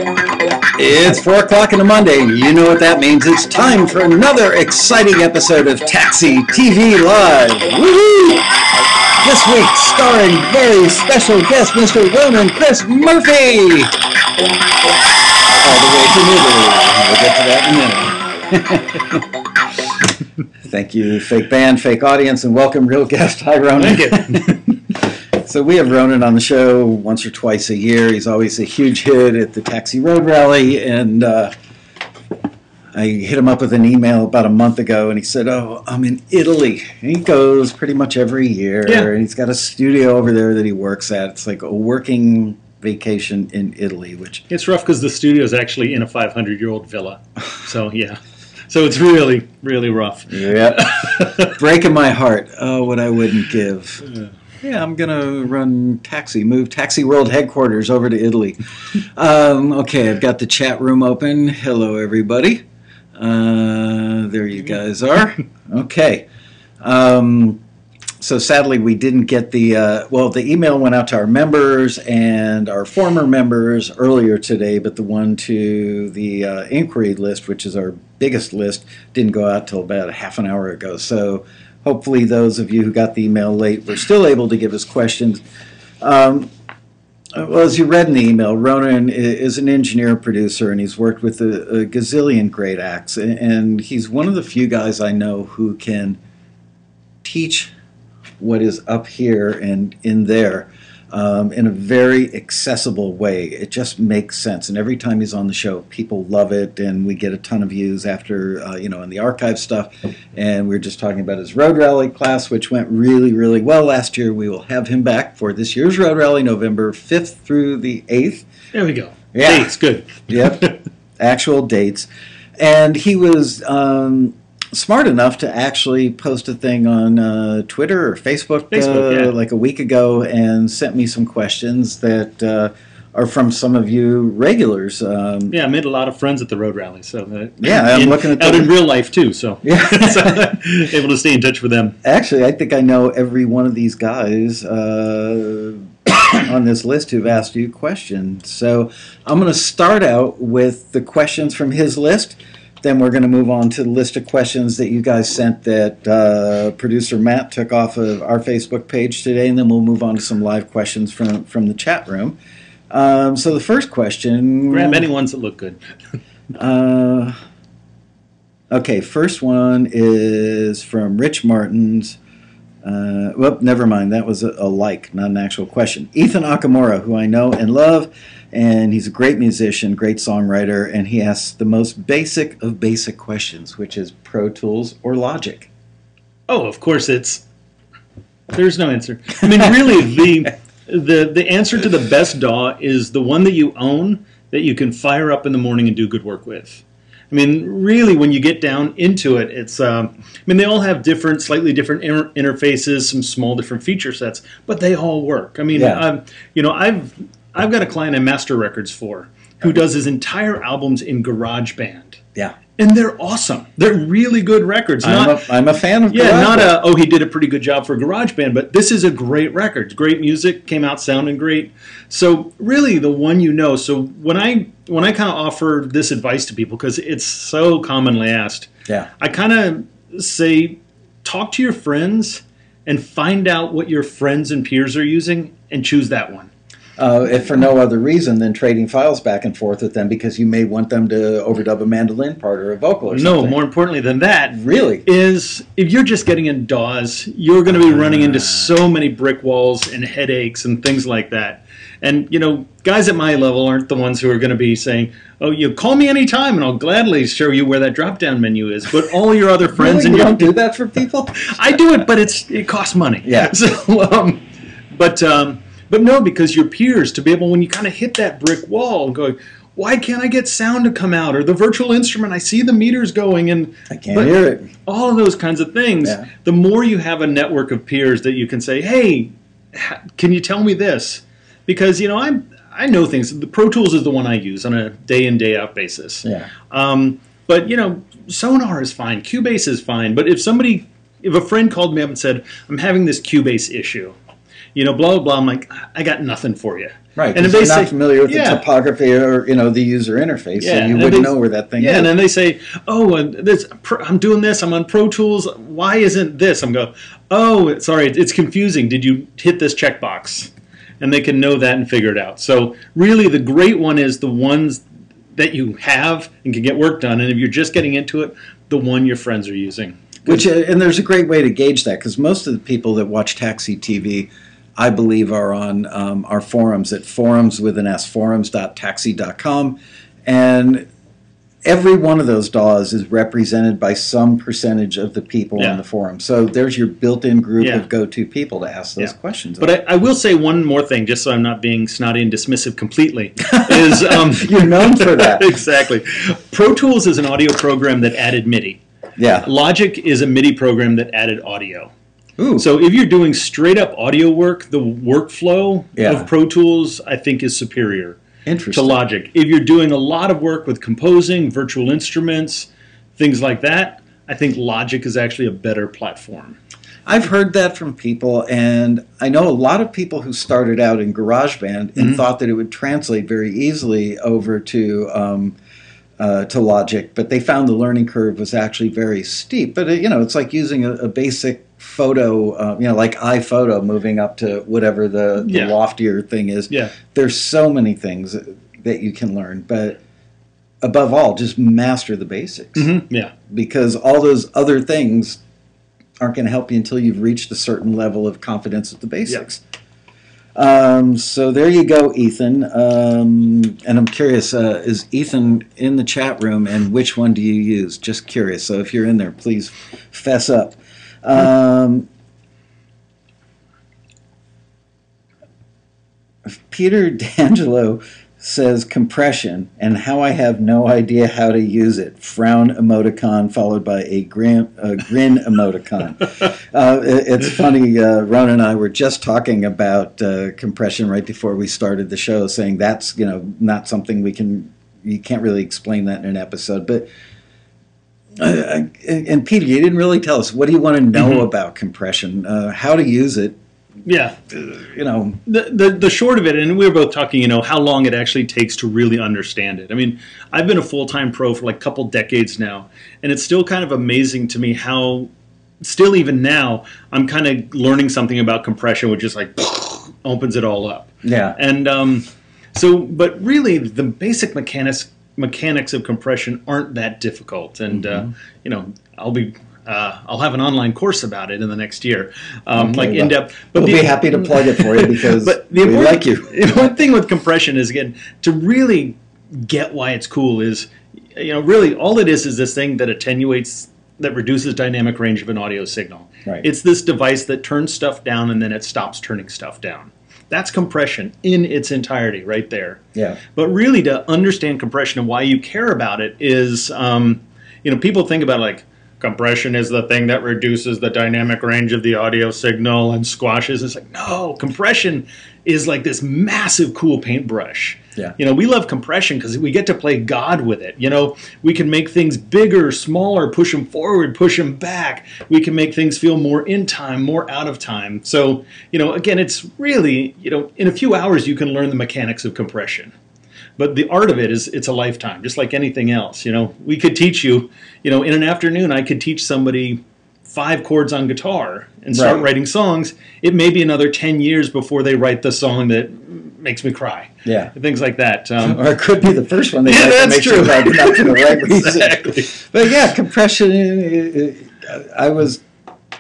It's 4 o'clock on a Monday. You know what that means. It's time for another exciting episode of Taxi TV Live. Woohoo! This week, starring very special guest, Mr. Ronan Chris Murphy. All the way from Italy. We'll get to that in a minute. Thank you, fake band, fake audience, and welcome, real guest. Hi, Ronan. Thank you. So we have Ronan on the show once or twice a year. He's always a huge hit at the Taxi Road Rally, and I hit him up with an email about a month ago, and he said, "Oh, I'm in Italy." And he goes pretty much every year, and he's got a studio over there that he works at. It's like a working vacation in Italy, which it's rough because the studio is actually in a 500-year-old villa. So yeah, so it's really, really rough. Yeah, breaking my heart. Oh, what I wouldn't give. Yeah, I'm going to move Taxi World headquarters over to Italy. Okay, I've got the chat room open. Hello, everybody. There you guys are. Okay. So sadly, we didn't get the email went out to our members and our former members earlier today, but the one to the inquiry list, which is our biggest list, didn't go out till about a half an hour ago. So hopefully those of you who got the email late were still able to give us questions. Well, as you read in the email, Ronan is an engineer producer, and he's worked with a gazillion great acts. And he's one of the few guys I know who can teach what is up here and in there in a very accessible way. It just makes sense. And every time he's on the show, people love it, and we get a ton of views after, in the archive stuff. And we were just talking about his Road Rally class, which went really, really well last year. We will have him back for this year's Road Rally, November 5th through the 8th. There we go. Yeah. Dates, good. Yep, actual dates. And he was smart enough to actually post a thing on Twitter or Facebook, like a week ago, and sent me some questions that are from some of you regulars. I made a lot of friends at the Road Rally. So I'm looking at out in real life too. So yeah, so able to stay in touch with them. Actually, I think I know every one of these guys on this list who've asked you questions. So I'm going to start out with the questions from his list. Then we're going to move on to the list of questions that you guys sent that producer Matt took off of our Facebook page today, and then we'll move on to some live questions from the chat room. So the first question... Grab any ones that look good. Okay, first one is from Rich Martins. Never mind. That was a like, not an actual question. Ethan Akamura, who I know and love, and he's a great musician, great songwriter, and he asks the most basic of basic questions, which is Pro Tools or Logic? Oh, of course there's no answer. I mean, really, the answer to the best DAW is the one that you own, that you can fire up in the morning and do good work with. I mean, really, when you get down into it, it's, they all have slightly different interfaces, some small different feature sets, but they all work. I mean, I've got a client I master records for who does his entire albums in GarageBand. Yeah. And they're awesome. They're really good records. I'm a fan of GarageBand. Yeah, he did a pretty good job for GarageBand, but this is a great record. Great music, came out sounding great. So really the one you know. So when I kind of offer this advice to people, because it's so commonly asked, I kind of say, talk to your friends and find out what your friends and peers are using and choose that one. If for no other reason than trading files back and forth with them because you may want them to overdub a mandolin part or a vocal or something. No, more importantly than that, really, is if you're just getting in DAWs, you're going to be running into so many brick walls and headaches and things like that. And, guys at my level aren't the ones who are going to be saying, oh, you call me anytime and I'll gladly show you where that drop-down menu is. But all your other friends... Really? You don't do that for people? I do it, but it costs money. Yeah. So, but no, because your peers, to be able, when you kind of hit that brick wall and go, why can't I get sound to come out? Or the virtual instrument, I see the meters going and I can't hear it. All of those kinds of things. Yeah. The more you have a network of peers that you can say, hey, can you tell me this? Because, I know things. The Pro Tools is the one I use on a day in, day out basis. Yeah. But, Sonar is fine. Cubase is fine. But if a friend called me up and said, I'm having this Cubase issue, blah, blah, blah. I'm like, I got nothing for you. Right, and if if you're they not familiar with the topography or, the user interface, so you wouldn't know where that thing is. Yeah, and then they say, oh, I'm doing this, I'm on Pro Tools, why isn't this? I'm going, oh, sorry, it's confusing. Did you hit this checkbox? And they can know that and figure it out. So really the great one is the ones that you have and can get work done. And if you're just getting into it, the one your friends are using. And there's a great way to gauge that, because most of the people that watch Taxi TV, I believe, are on our forums at forums.taxi.com, and every one of those DAWs is represented by some percentage of the people on the forum. So there's your built-in group of go-to people to ask those questions. But I will say one more thing, just so I'm not being snotty and dismissive completely, is you're known for that. Exactly. Pro Tools is an audio program that added MIDI. Yeah. Logic is a MIDI program that added audio. Ooh. So if you're doing straight up audio work, the workflow of Pro Tools, I think, is superior to Logic. If you're doing a lot of work with composing, virtual instruments, things like that, I think Logic is actually a better platform. I've heard that from people, and I know a lot of people who started out in GarageBand and thought that it would translate very easily over to Logic, but they found the learning curve was actually very steep. But it's like using a basic photo, like iPhoto, moving up to whatever the loftier thing is. Yeah. There's so many things that you can learn, but above all, just master the basics. Yeah. Because all those other things aren't going to help you until you've reached a certain level of confidence with the basics. So there you go, Ethan. And I'm curious, is Ethan in the chat room, and which one do you use? Just curious. So if you're in there, please fess up. Peter D'Angelo says compression and how I have no idea how to use it. Frown emoticon followed by a grin emoticon. It's funny, Ronan and I were just talking about compression right before we started the show, saying that's not something you can't really explain that in an episode. But and Peter, you didn't really tell us, what do you want to know about compression, how to use it? Yeah, the short of it, and we were both talking, how long it actually takes to really understand it. I mean, I've been a full-time pro for like a couple decades now, and it's still kind of amazing to me how, still even now, I'm kind of learning something about compression, which just like opens it all up. Yeah, and but really, the basic mechanics of compression aren't that difficult, and I'll have an online course about it in the next year, in depth. But we'll be happy to plug it for you because we like you. The important thing with compression is, again, to really get why it's cool is, really all it is this thing that attenuates, that reduces dynamic range of an audio signal. Right. It's this device that turns stuff down and then it stops turning stuff down. That's compression in its entirety right there. Yeah. But really, to understand compression and why you care about it is, people think about like, compression is the thing that reduces the dynamic range of the audio signal and squashes. It's like, no, compression is like this massive cool paintbrush. Yeah. We love compression because we get to play God with it. We can make things bigger, smaller, push them forward, push them back. We can make things feel more in time, more out of time. So, again, it's really, in a few hours you can learn the mechanics of compression. But the art of it is, it's a lifetime, just like anything else. We could teach you, in an afternoon, I could teach somebody 5 chords on guitar and start writing songs. It may be another 10 years before they write the song that makes me cry. Yeah. Things like that. Or it could be the first one they write that makes you cry, but not for the right reason. Exactly. But yeah, compression, I was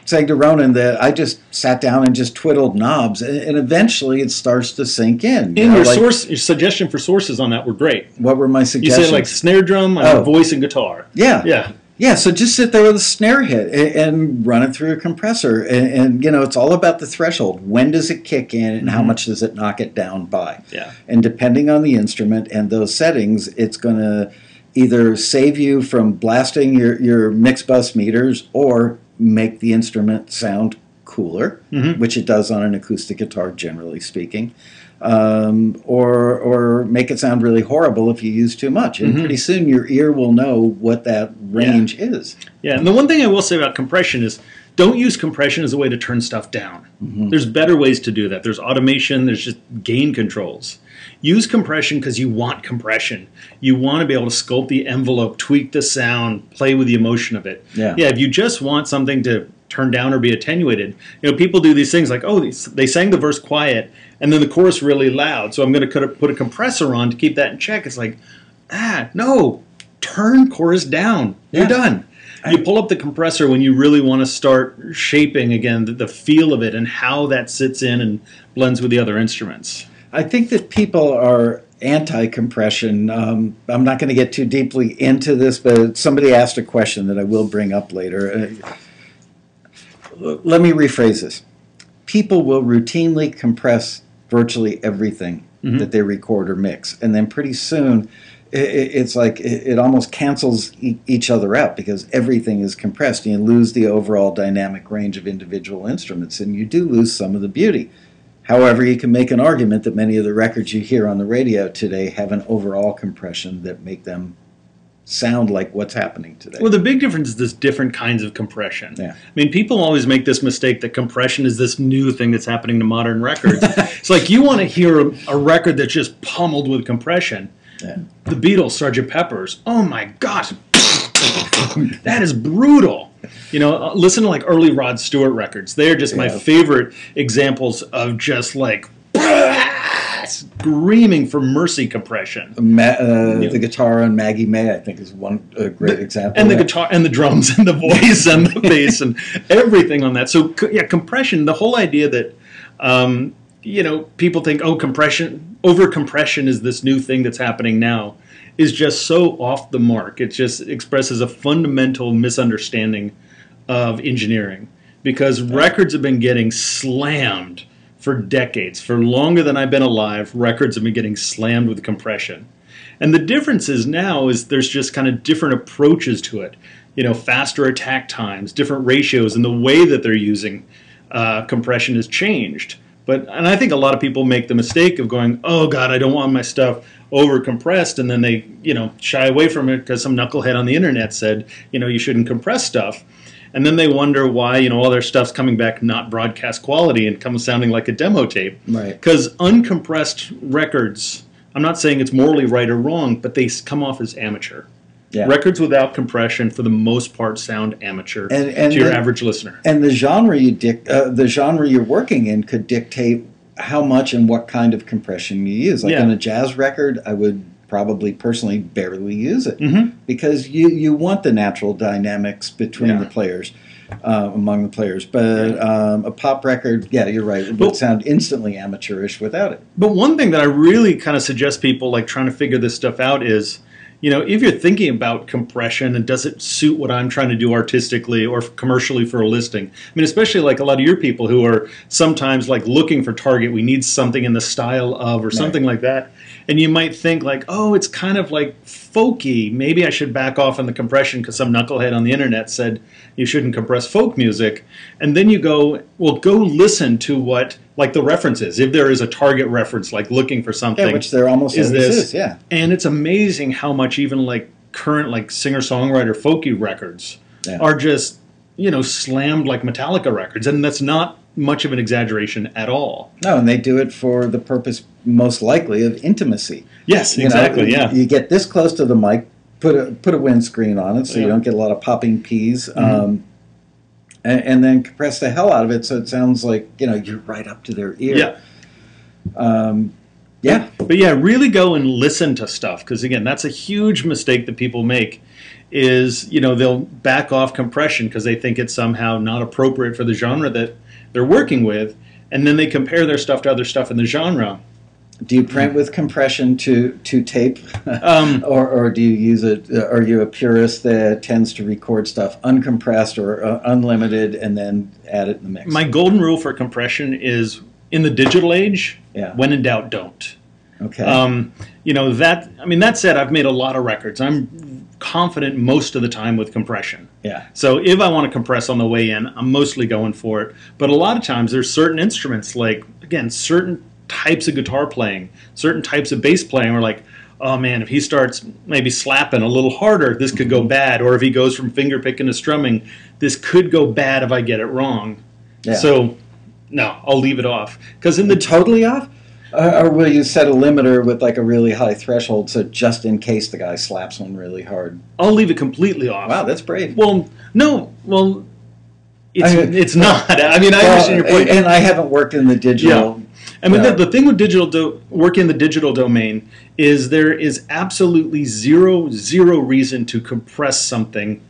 saying to Ronan that I just sat down and just twiddled knobs, and eventually it starts to sink in. And your suggestion for sources on that were great. What were my suggestions? You said like snare drum, voice, and guitar. Yeah. Yeah, so just sit there with a snare hit and run it through a compressor. And it's all about the threshold. When does it kick in and how much does it knock it down by? Yeah. And depending on the instrument and those settings, it's going to either save you from blasting your mix bus meters or make the instrument sound cooler, which it does on an acoustic guitar, generally speaking, or make it sound really horrible if you use too much. And pretty soon your ear will know what that range is. Yeah, and the one thing I will say about compression is don't use compression as a way to turn stuff down. There's better ways to do that. There's automation, there's just gain controls. Use compression because you want compression. You want to be able to sculpt the envelope, tweak the sound, play with the emotion of it. Yeah. If you just want something to turn down or be attenuated, people do these things like, oh, they sang the verse quiet and then the chorus really loud, so I'm going to put a compressor on to keep that in check. It's like, no, turn chorus down. You're done. You pull up the compressor when you really want to start shaping, again, the feel of it and how that sits in and blends with the other instruments. I think that people are anti-compression. I'm not going to get too deeply into this, but somebody asked a question that I will bring up later. Let me rephrase this. People will routinely compress virtually everything that they record or mix, and then pretty soon it's like it almost cancels each other out because everything is compressed and you lose the overall dynamic range of individual instruments and you do lose some of the beauty. However, you can make an argument that many of the records you hear on the radio today have an overall compression that make them sound like what's happening today. Well, the big difference is there's different kinds of compression. Yeah. I mean, people always make this mistake that compression is this new thing that's happening to modern records. It's like you want to hear a record that's just pummeled with compression. Yeah. The Beatles, Sgt. Pepper's. Oh my gosh, that is brutal. Listen to like early Rod Stewart records. They're just my favorite examples of just like screaming for mercy compression. The guitar on Maggie May, I think, is one great example. And the guitar and the drums and the voice and the bass and everything on that. So compression. The whole idea that people think, over compression is this new thing that's happening now, is just so off the mark. It just expresses a fundamental misunderstanding of engineering, because records have been getting slammed for decades. For longer than I've been alive, records have been getting slammed with compression. And the difference is now is there's just kind of different approaches to it. Faster attack times, different ratios, and the way that they're using compression has changed. And I think a lot of people make the mistake of going, oh God, I don't want my stuff over compressed, and then they, shy away from it because some knucklehead on the internet said, you shouldn't compress stuff. And then they wonder why, all their stuff's coming back not broadcast quality and comes sounding like a demo tape. Right. Because uncompressed records, I'm not saying it's morally right or wrong, but they come off as amateur. Yeah. Records without compression, for the most part, sound amateur to your average listener. And the genre you're working in could dictate how much and what kind of compression you use. Like on a jazz record, I would probably personally barely use it because you want the natural dynamics between the players, among the players. But a pop record, you're right, it would sound instantly amateurish without it. But one thing that I really kind of suggest people like trying to figure this stuff out is, if you're thinking about compression and does it suit what I'm trying to do artistically or commercially for a listing, I mean, especially like a lot of your people who are sometimes like looking for target, we need something in the style of or something like that. And you might think like, oh, it's kind of like folky. Maybe I should back off on the compression because some knucklehead on the internet said you shouldn't compress folk music. And then you go, well, go listen to what, like the references, if there is a target reference, like looking for something. Yeah, which there almost always is, yeah. And it's amazing how much even like current like singer-songwriter folky records are just, slammed like Metallica records. And that's not much of an exaggeration at all. No, and they do it for the purpose, most likely, of intimacy. Yes, exactly, You get this close to the mic, put a windscreen on it so you don't get a lot of popping peas, and then compress the hell out of it so it sounds like, you're right up to their ear. But really go and listen to stuff, because again, that's a huge mistake that people make is, they'll back off compression because they think it's somehow not appropriate for the genre that they're working with, and then they compare their stuff to other stuff in the genre. Do you print with compression to tape, or do you use it? Are you a purist that tends to record stuff uncompressed or unlimited and then add it in the mix? My golden rule for compression is in the digital age, when in doubt, don't. Okay. That said, I've made a lot of records. I'm confident most of the time with compression. Yeah. So if I want to compress on the way in, I'm mostly going for it. But a lot of times there's certain instruments, like, again, certain types of guitar playing, certain types of bass playing, where like, oh man, if he starts maybe slapping a little harder, this could go bad. Or if he goes from finger picking to strumming, this could go bad if I get it wrong. Yeah. So, no, I'll leave it off. Because in the totally off? Or will you set a limiter with like a really high threshold so just in case the guy slaps one really hard? I'll leave it completely off. Wow, that's brave. Well, no, well, it's not. I mean, I understand your point. And I haven't worked in the digital. Yeah. I mean, the thing with working in the digital domain is there is absolutely zero reason to compress something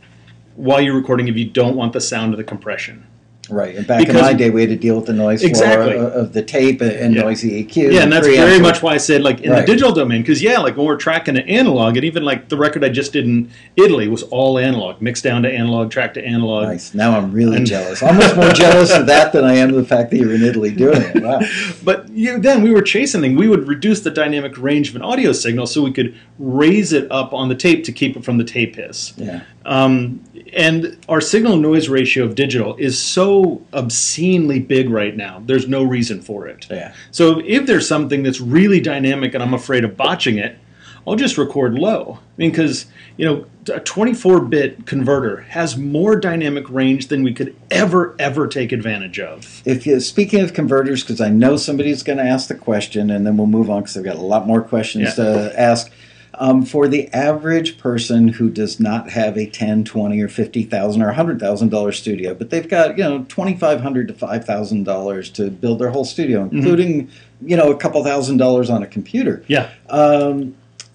while you're recording if you don't want the sound of the compression. Right, and back in my day, we had to deal with the noise floor of the tape and noisy EQ. Yeah, and that's very much why I said, like, in the digital domain, because, yeah, like, when we're tracking an analog, and even, like, the record I just did in Italy was all analog, mixed down to analog, tracked to analog. Nice. Now I'm really jealous. Almost more jealous of that than I am of the fact that you're in Italy doing it. Wow. But then we were chasing things. We would reduce the dynamic range of an audio signal so we could raise it up on the tape to keep it from the tape hiss. Yeah. And our signal-noise ratio of digital is so obscenely big right now. There's no reason for it. Yeah. So if there's something that's really dynamic and I'm afraid of botching it, I'll just record low. I mean, because, you know, a 24-bit converter has more dynamic range than we could ever take advantage of. Speaking of converters, because I know somebody's going to ask the question, and then we'll move on because I've got a lot more questions to ask. For the average person who does not have a $10,000, $20,000, or $50,000 or $100,000 studio, but they've got $2,500 to $5,000 to build their whole studio, including a couple $1,000s on a computer. Yeah.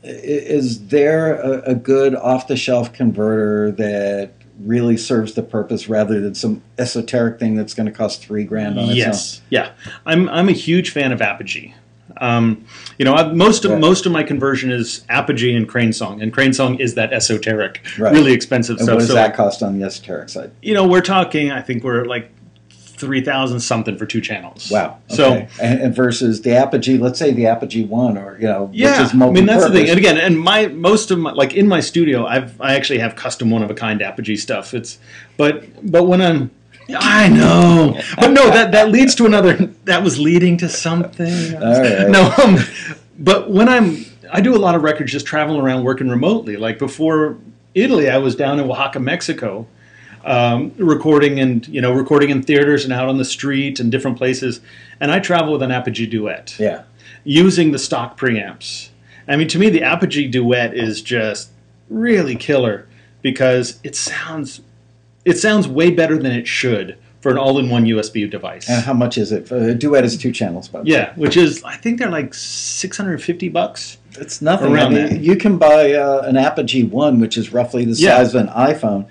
Is there a good off-the-shelf converter that really serves the purpose rather than some esoteric thing that's going to cost $3,000 on its own? Yes. Yeah. I'm a huge fan of Apogee. Most of my conversion is Apogee and Crane Song, and Crane Song is that esoteric, really expensive stuff. What does that cost on the esoteric side? We're talking. I think we're like 3,000 something for 2 channels. Wow. Okay. So and versus the Apogee, let's say the Apogee 1, or which is multi-purpose. I mean, that's the thing. And again, most of my, like in my studio, I actually have custom one-of-a-kind Apogee stuff. But when I know, but no, that leads to another. That was leading to something. All right. No, but when I do a lot of records just traveling around working remotely. Like before Italy, I was down in Oaxaca, Mexico, recording in theaters and out on the street and different places. And I travel with an Apogee Duet. Yeah. Using the stock preamps. I mean, to me, the Apogee Duet is just really killer because it sounds way better than it should for an all-in-one USB device. And how much is it? A Duet is 2 channels, by the way. Yeah, which is, I think they're like $650. It's nothing. Around that. You can buy an Apogee 1, which is roughly the size of an iPhone,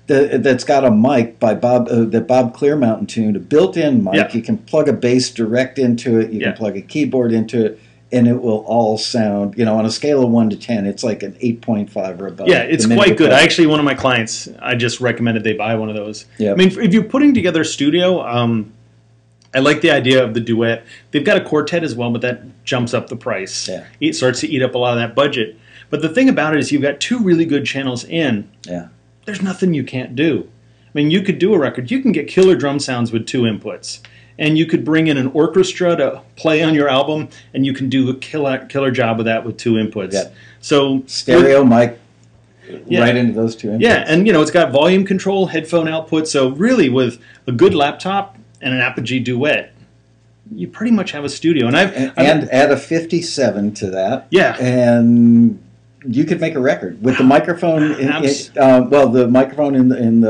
that's got a mic by that Bob Clearmountain tuned, a built-in mic. Yeah. You can plug a bass direct into it. You can plug a keyboard into it. And it will all sound, on a scale of 1 to 10, it's like an 8.5 or above. Yeah, it's quite good. One of my clients, I just recommended they buy one of those. Yeah. I mean, if you're putting together a studio, I like the idea of the Duet. They've got a quartet as well, but that jumps up the price. Yeah. It starts to eat up a lot of that budget. But the thing about it is you've got 2 really good channels in. Yeah. There's nothing you can't do. I mean, you could do a record. You can get killer drum sounds with 2 inputs. And you could bring in an orchestra to play on your album, and you can do a killer job with that with 2 inputs. Yeah. So stereo mic right into those 2 inputs. Yeah, and it's got volume control, headphone output. So really, with a good laptop and an Apogee Duet, you pretty much have a studio. And add a 57 to that. Yeah, and you could make a record with the microphone. The microphone in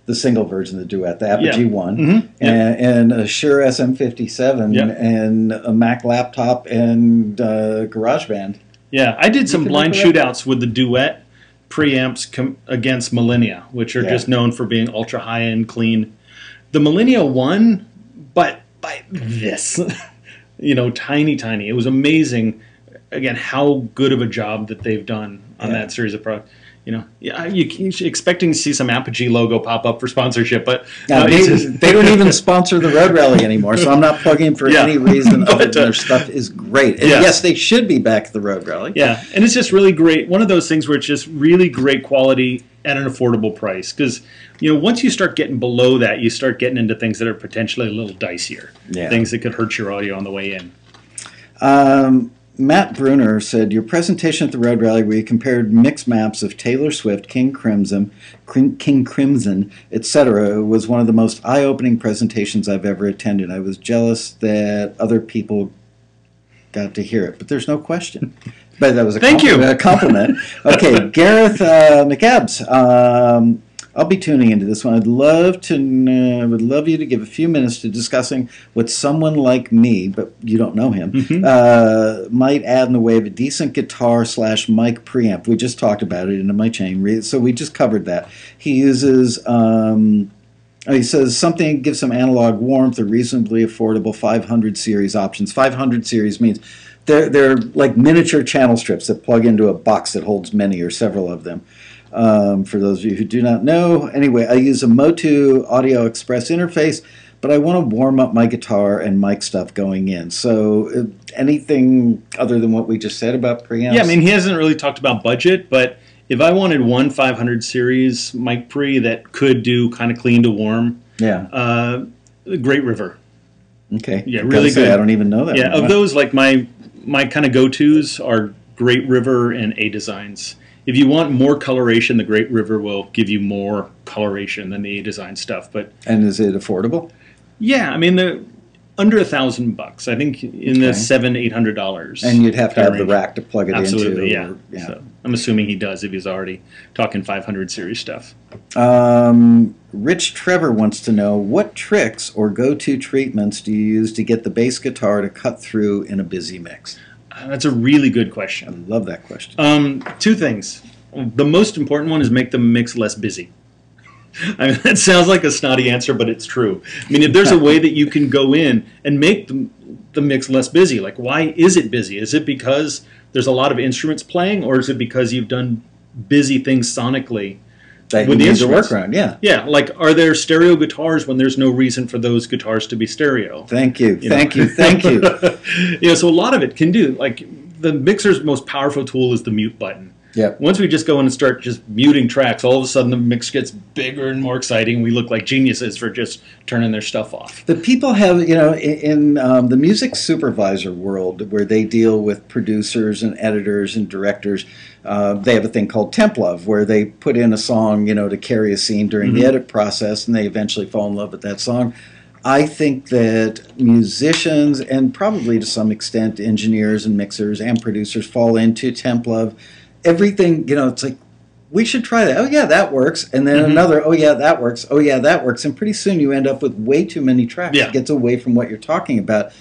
the single version of the Duet, the Apogee 1, and a Shure SM57, and a Mac laptop, and GarageBand. Yeah, I did some blind shootouts with the Duet preamps against Millennia, which are just known for being ultra high-end clean. The Millennia 1, but by this, tiny. It was amazing, again, how good of a job that they've done on that series of products. You're expecting to see some Apogee logo pop up for sponsorship, but they don't even sponsor the Road Rally anymore, so I'm not plugging for any reason other than their stuff is great. And yes, they should be back at the Road Rally. Yeah, and it's just really great. One of those things where it's just really great quality at an affordable price. Because, once you start getting below that, you start getting into things that are potentially a little dicier. Yeah. Things that could hurt your audio on the way in. Matt Bruner said, your presentation at the Road Rally where you compared mix maps of Taylor Swift, King Crimson, etc. was one of the most eye-opening presentations I've ever attended. I was jealous that other people got to hear it, but there's no question. But that was a compliment. Okay, Gareth McAbbs. I'll be tuning into this one. I'd love you to give a few minutes to discussing what someone like me, but you don't know him, might add in the way of a decent guitar / mic preamp. We just talked about it in my chain, so we just covered that. He uses. He says something gives some analog warmth or reasonably affordable 500 series options. 500 series means they're like miniature channel strips that plug into a box that holds many or several of them. For those of you who do not know, anyway, I use a Motu Audio Express interface, but I want to warm up my guitar and mic stuff going in. So anything other than what we just said about preamps? Yeah, I mean, he hasn't really talked about budget, but if I wanted one 500 series mic pre that could do kind of clean to warm, Great River. Okay. Yeah, really good. I don't even know that. Yeah, of those, like my kind of go-tos are Great River and A Designs. If you want more coloration, the Great River will give you more coloration than the A Design stuff. And is it affordable? Yeah, I mean the under $1,000. I think in the $700-800. And you'd have to have the rack to plug it into. Absolutely, yeah. So I'm assuming he does if he's already talking 500 series stuff. Rich Trevor wants to know, what tricks or go-to treatments do you use to get the bass guitar to cut through in a busy mix? That's a really good question. I love that question. Two things. The most important one is make the mix less busy. I mean, that sounds like a snotty answer, but it's true. I mean, if there's a way that you can go in and make the mix less busy, like why is it busy? Is it because there's a lot of instruments playing, or is it because you've done busy things sonically with the instruments? Workaround, yeah. Yeah, like are there stereo guitars when there's no reason for those guitars to be stereo? Thank you. Thank you. Yeah, so a lot of it can do, like the mixer's most powerful tool is the mute button. Yeah. Once we just go in and start just muting tracks, all of a sudden the mix gets bigger and more exciting. We look like geniuses for just turning their stuff off. The people have, in the music supervisor world where they deal with producers and editors and directors, they have a thing called temp love where they put in a song, to carry a scene during the edit process, and they eventually fall in love with that song. I think that musicians and probably to some extent engineers and mixers and producers fall into temp love. Everything, it's like, we should try that. Oh, yeah, that works. And then another, oh, yeah, that works. Oh, yeah, that works. And pretty soon you end up with way too many tracks. Yeah. It gets away from what you're talking about.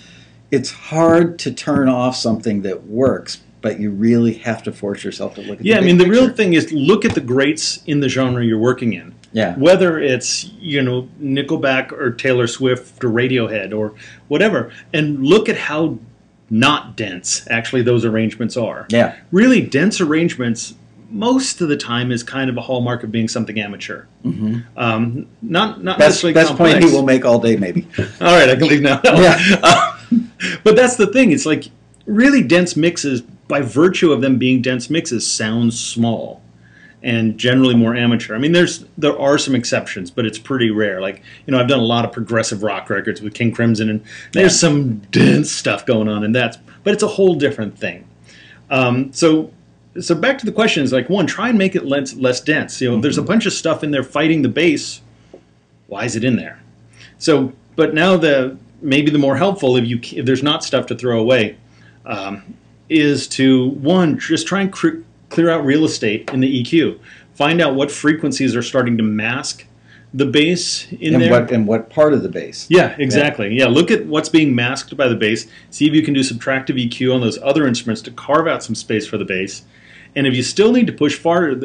It's hard to turn off something that works, but you really have to force yourself to look at the big picture. Real thing is look at the greats in the genre you're working in. Yeah. Whether it's, Nickelback or Taylor Swift or Radiohead or whatever, and look at how not dense actually those arrangements are. Yeah. Really dense arrangements most of the time is kind of a hallmark of being something amateur. Not necessarily best complex. Point he will make all day maybe. All right, I can leave now. Yeah. But that's the thing. It's like really dense mixes, by virtue of them being dense mixes, sound small and generally more amateur. I mean, there are some exceptions, but it's pretty rare. Like, I've done a lot of progressive rock records with King Crimson, and there's some dense stuff going on, but it's a whole different thing. So back to the question is like, one, try and make it less dense. If there's a bunch of stuff in there fighting the bass, why is it in there? So, but now maybe the more helpful, if there's not stuff to throw away, is to, one, just try and clear out real estate in the EQ. Find out what frequencies are starting to mask the bass in there. And what part of the bass. Yeah, exactly. Yeah, look at what's being masked by the bass. See if you can do subtractive EQ on those other instruments to carve out some space for the bass. And if you still need to push farther,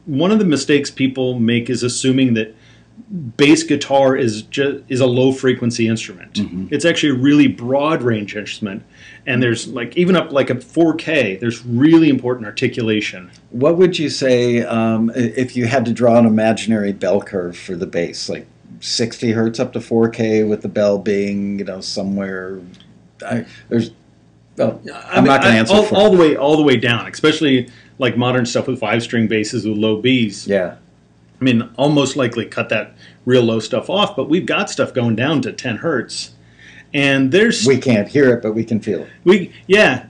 one of the mistakes people make is assuming that bass guitar is a low frequency instrument. It's actually a really broad range instrument, and there's like even up like a 4K, there's really important articulation. What would you say if you had to draw an imaginary bell curve for the bass, like 60 hertz up to 4K with the bell being somewhere? I'm not going to answer all the way down, especially like modern stuff with 5-string basses with low Bs. Yeah. I mean, I'll most likely cut that real low stuff off, but we've got stuff going down to 10 hertz. And there's We can't hear it, but we can feel it.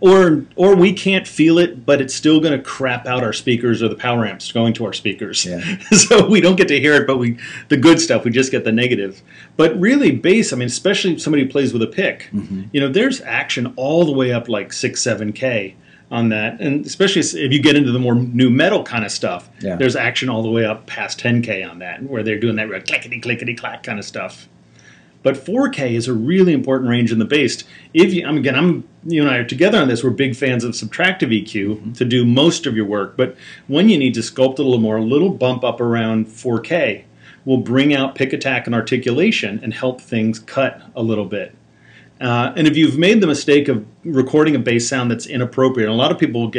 or we can't feel it, but it's still going to crap out our speakers or the power amps going to our speakers. Yeah. So we don't get to hear it, but the good stuff, we just get the negative. But really, bass, I mean, especially somebody who plays with a pick, there's action all the way up like 6-7K on that, and especially if you get into the more new metal kind of stuff, there's action all the way up past 10K on that, where they're doing that real clickety clickety clack kind of stuff. But 4K is a really important range in the bass. If you, again, you and I are together on this. We're big fans of subtractive EQ to do most of your work. But when you need to sculpt it a little more, a little bump up around 4K will bring out pick attack and articulation and help things cut a little bit. And if you've made the mistake of recording a bass sound that's inappropriate, and a lot of people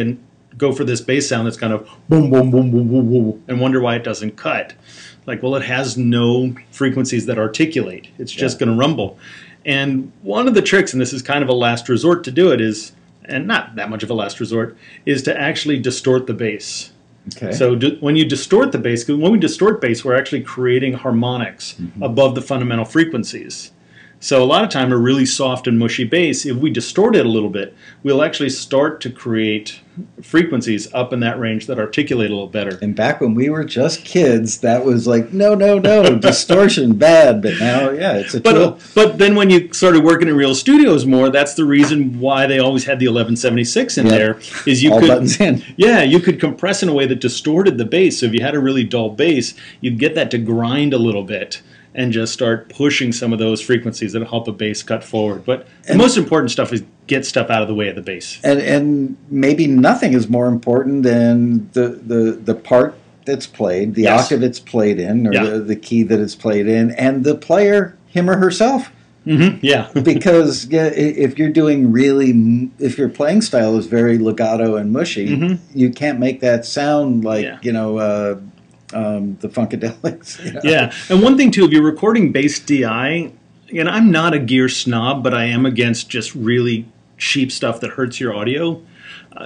go for this bass sound that's kind of boom, boom, boom, boom, boom, boom, and wonder why it doesn't cut. Like, well, it has no frequencies that articulate. It's just going to rumble. And one of the tricks, and this is kind of a last resort to do it, is, and not that much of a last resort, is to actually distort the bass. Okay. So when you distort the bass, when we distort bass, we're actually creating harmonics above the fundamental frequencies. So a lot of time a really soft and mushy bass, if we distort it a little bit, we'll actually start to create frequencies up in that range that articulate a little better. And back when we were just kids, that was like, no, distortion, bad. But now, it's a tool. But then when you started working in real studios more, that's the reason why they always had the 1176 in there. Is you all could, buttons in. Yeah, you could compress in a way that distorted the bass. So if you had a really dull bass, you'd get that to grind a little bit and just start pushing some of those frequencies that help a bass cut forward. But the most important stuff is get stuff out of the way of the bass. And maybe nothing is more important than the part that's played, the octave it's played in, or the key that it's played in, and the player, him or herself. Because if you're doing if your playing style is very legato and mushy, you can't make that sound like, the Funkadelics. And one thing too, if you're recording bass DI, and I'm not a gear snob, but I am against just really cheap stuff that hurts your audio.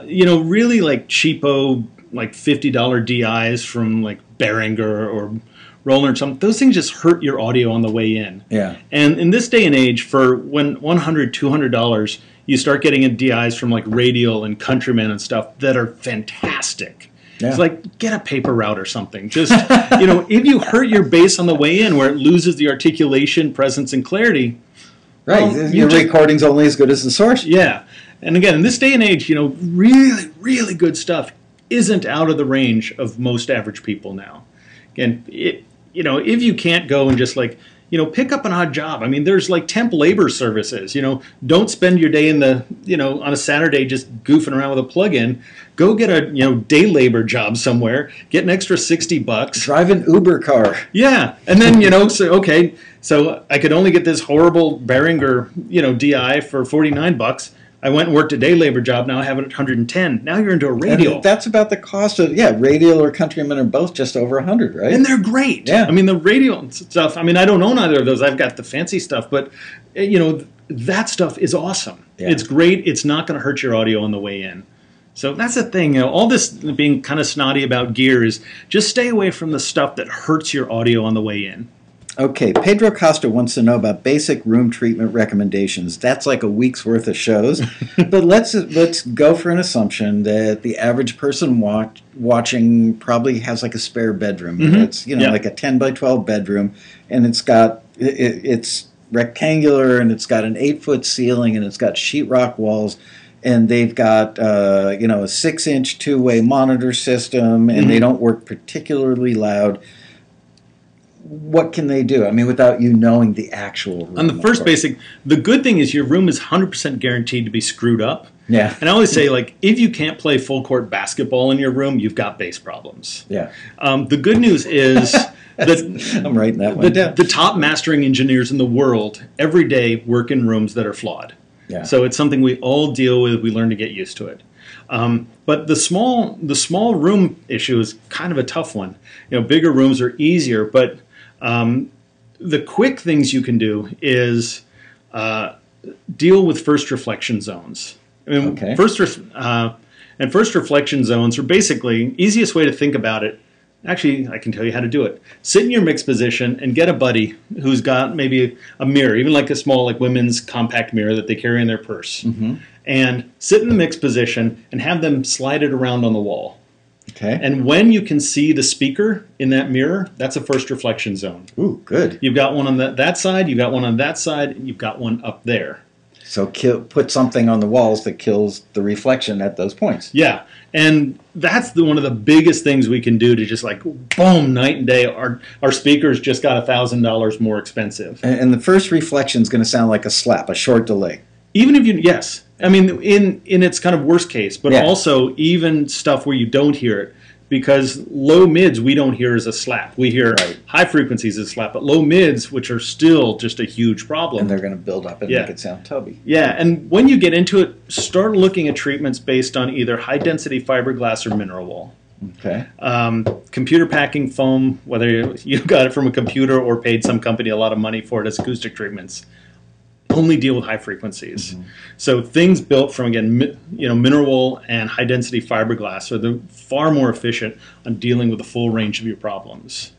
Really like cheapo, like $50 DIs from like Behringer or Ronan or something. Those things just hurt your audio on the way in. Yeah. And in this day and age, for when $100, $200, you start getting in DIs from like Radial and Countryman and stuff that are fantastic. Yeah. It's like, get a paper route or something. Just, if you hurt your bass on the way in where it loses the articulation, presence, and clarity. Right. Well, your recording's only as good as the source. Yeah. And again, in this day and age, really, really good stuff isn't out of the range of most average people now. Again, if you can't go and just like, pick up an odd job. I mean, there's like temp labor services. Don't spend your day in on a Saturday just goofing around with a plug-in. Go get a day labor job somewhere. Get an extra $60. Drive an Uber car. Yeah, and then so I could only get this horrible Behringer DI for $49. I went and worked a day labor job. Now I have it at 110. Now you're into a Radial. And that's about the cost of Radial or Countryman are both just over 100, right? And they're great. Yeah. I mean, the Radial stuff. I mean, I don't own either of those. I've got the fancy stuff, but that stuff is awesome. Yeah. It's great. It's not going to hurt your audio on the way in. So that's the thing. All this being kind of snotty about gear is just stay away from the stuff that hurts your audio on the way in. Okay, Pedro Costa wants to know about basic room treatment recommendations. That's like a week's worth of shows. But let's go for an assumption that the average person watching probably has like a spare bedroom. It's like a 10 by 12 bedroom, and it's rectangular, and it's got an 8-foot ceiling, and it's got sheetrock walls, and they've got a 6-inch two-way monitor system, and they don't work particularly loud. What can they do? I mean, without you knowing the actual room. On the first basic, the good thing is your room is 100% guaranteed to be screwed up. Yeah. And I always say, like, if you can't play full court basketball in your room, you've got bass problems. Yeah. The good news is that I'm writing that one down. The top mastering engineers in the world every day work in rooms that are flawed. Yeah. So it's something we all deal with. We learn to get used to it. But the small room issue is kind of a tough one. Bigger rooms are easier, but the quick things you can do is deal with first reflection zones. I mean, okay. First reflection zones are basically, easiest way to think about it, Actually, I can tell you how to do it. Sit in your mix position and get a buddy who's got maybe a mirror, even like a small like women's compact mirror that they carry in their purse. And sit in the mix position and have them slide it around on the wall. Okay. And when you can see the speaker in that mirror, that's a first reflection zone. Ooh, good. You've got one on that side, you've got one on that side, and you've got one up there. So put something on the walls that kills the reflection at those points. Yeah, and that's one of the biggest things we can do to just like, boom, night and day. Our speakers just got $1,000 more expensive. And the first reflection is going to sound like a slap, a short delay. Even if you, yes. I mean, in its kind of worst case, but also even stuff where you don't hear it. Because low mids we don't hear as a slap. We hear high frequencies as a slap, but low mids, which are still just a huge problem. And they're going to build up and make it sound tubby. Yeah, and when you get into it, start looking at treatments based on either high density fiberglass or mineral wool. Okay. Computer packing foam, whether you got it from a computer or paid some company a lot of money for it as acoustic treatments, only deal with high frequencies. So things built from, again, mineral wool and high density fiberglass are far more efficient on dealing with the full range of your problems.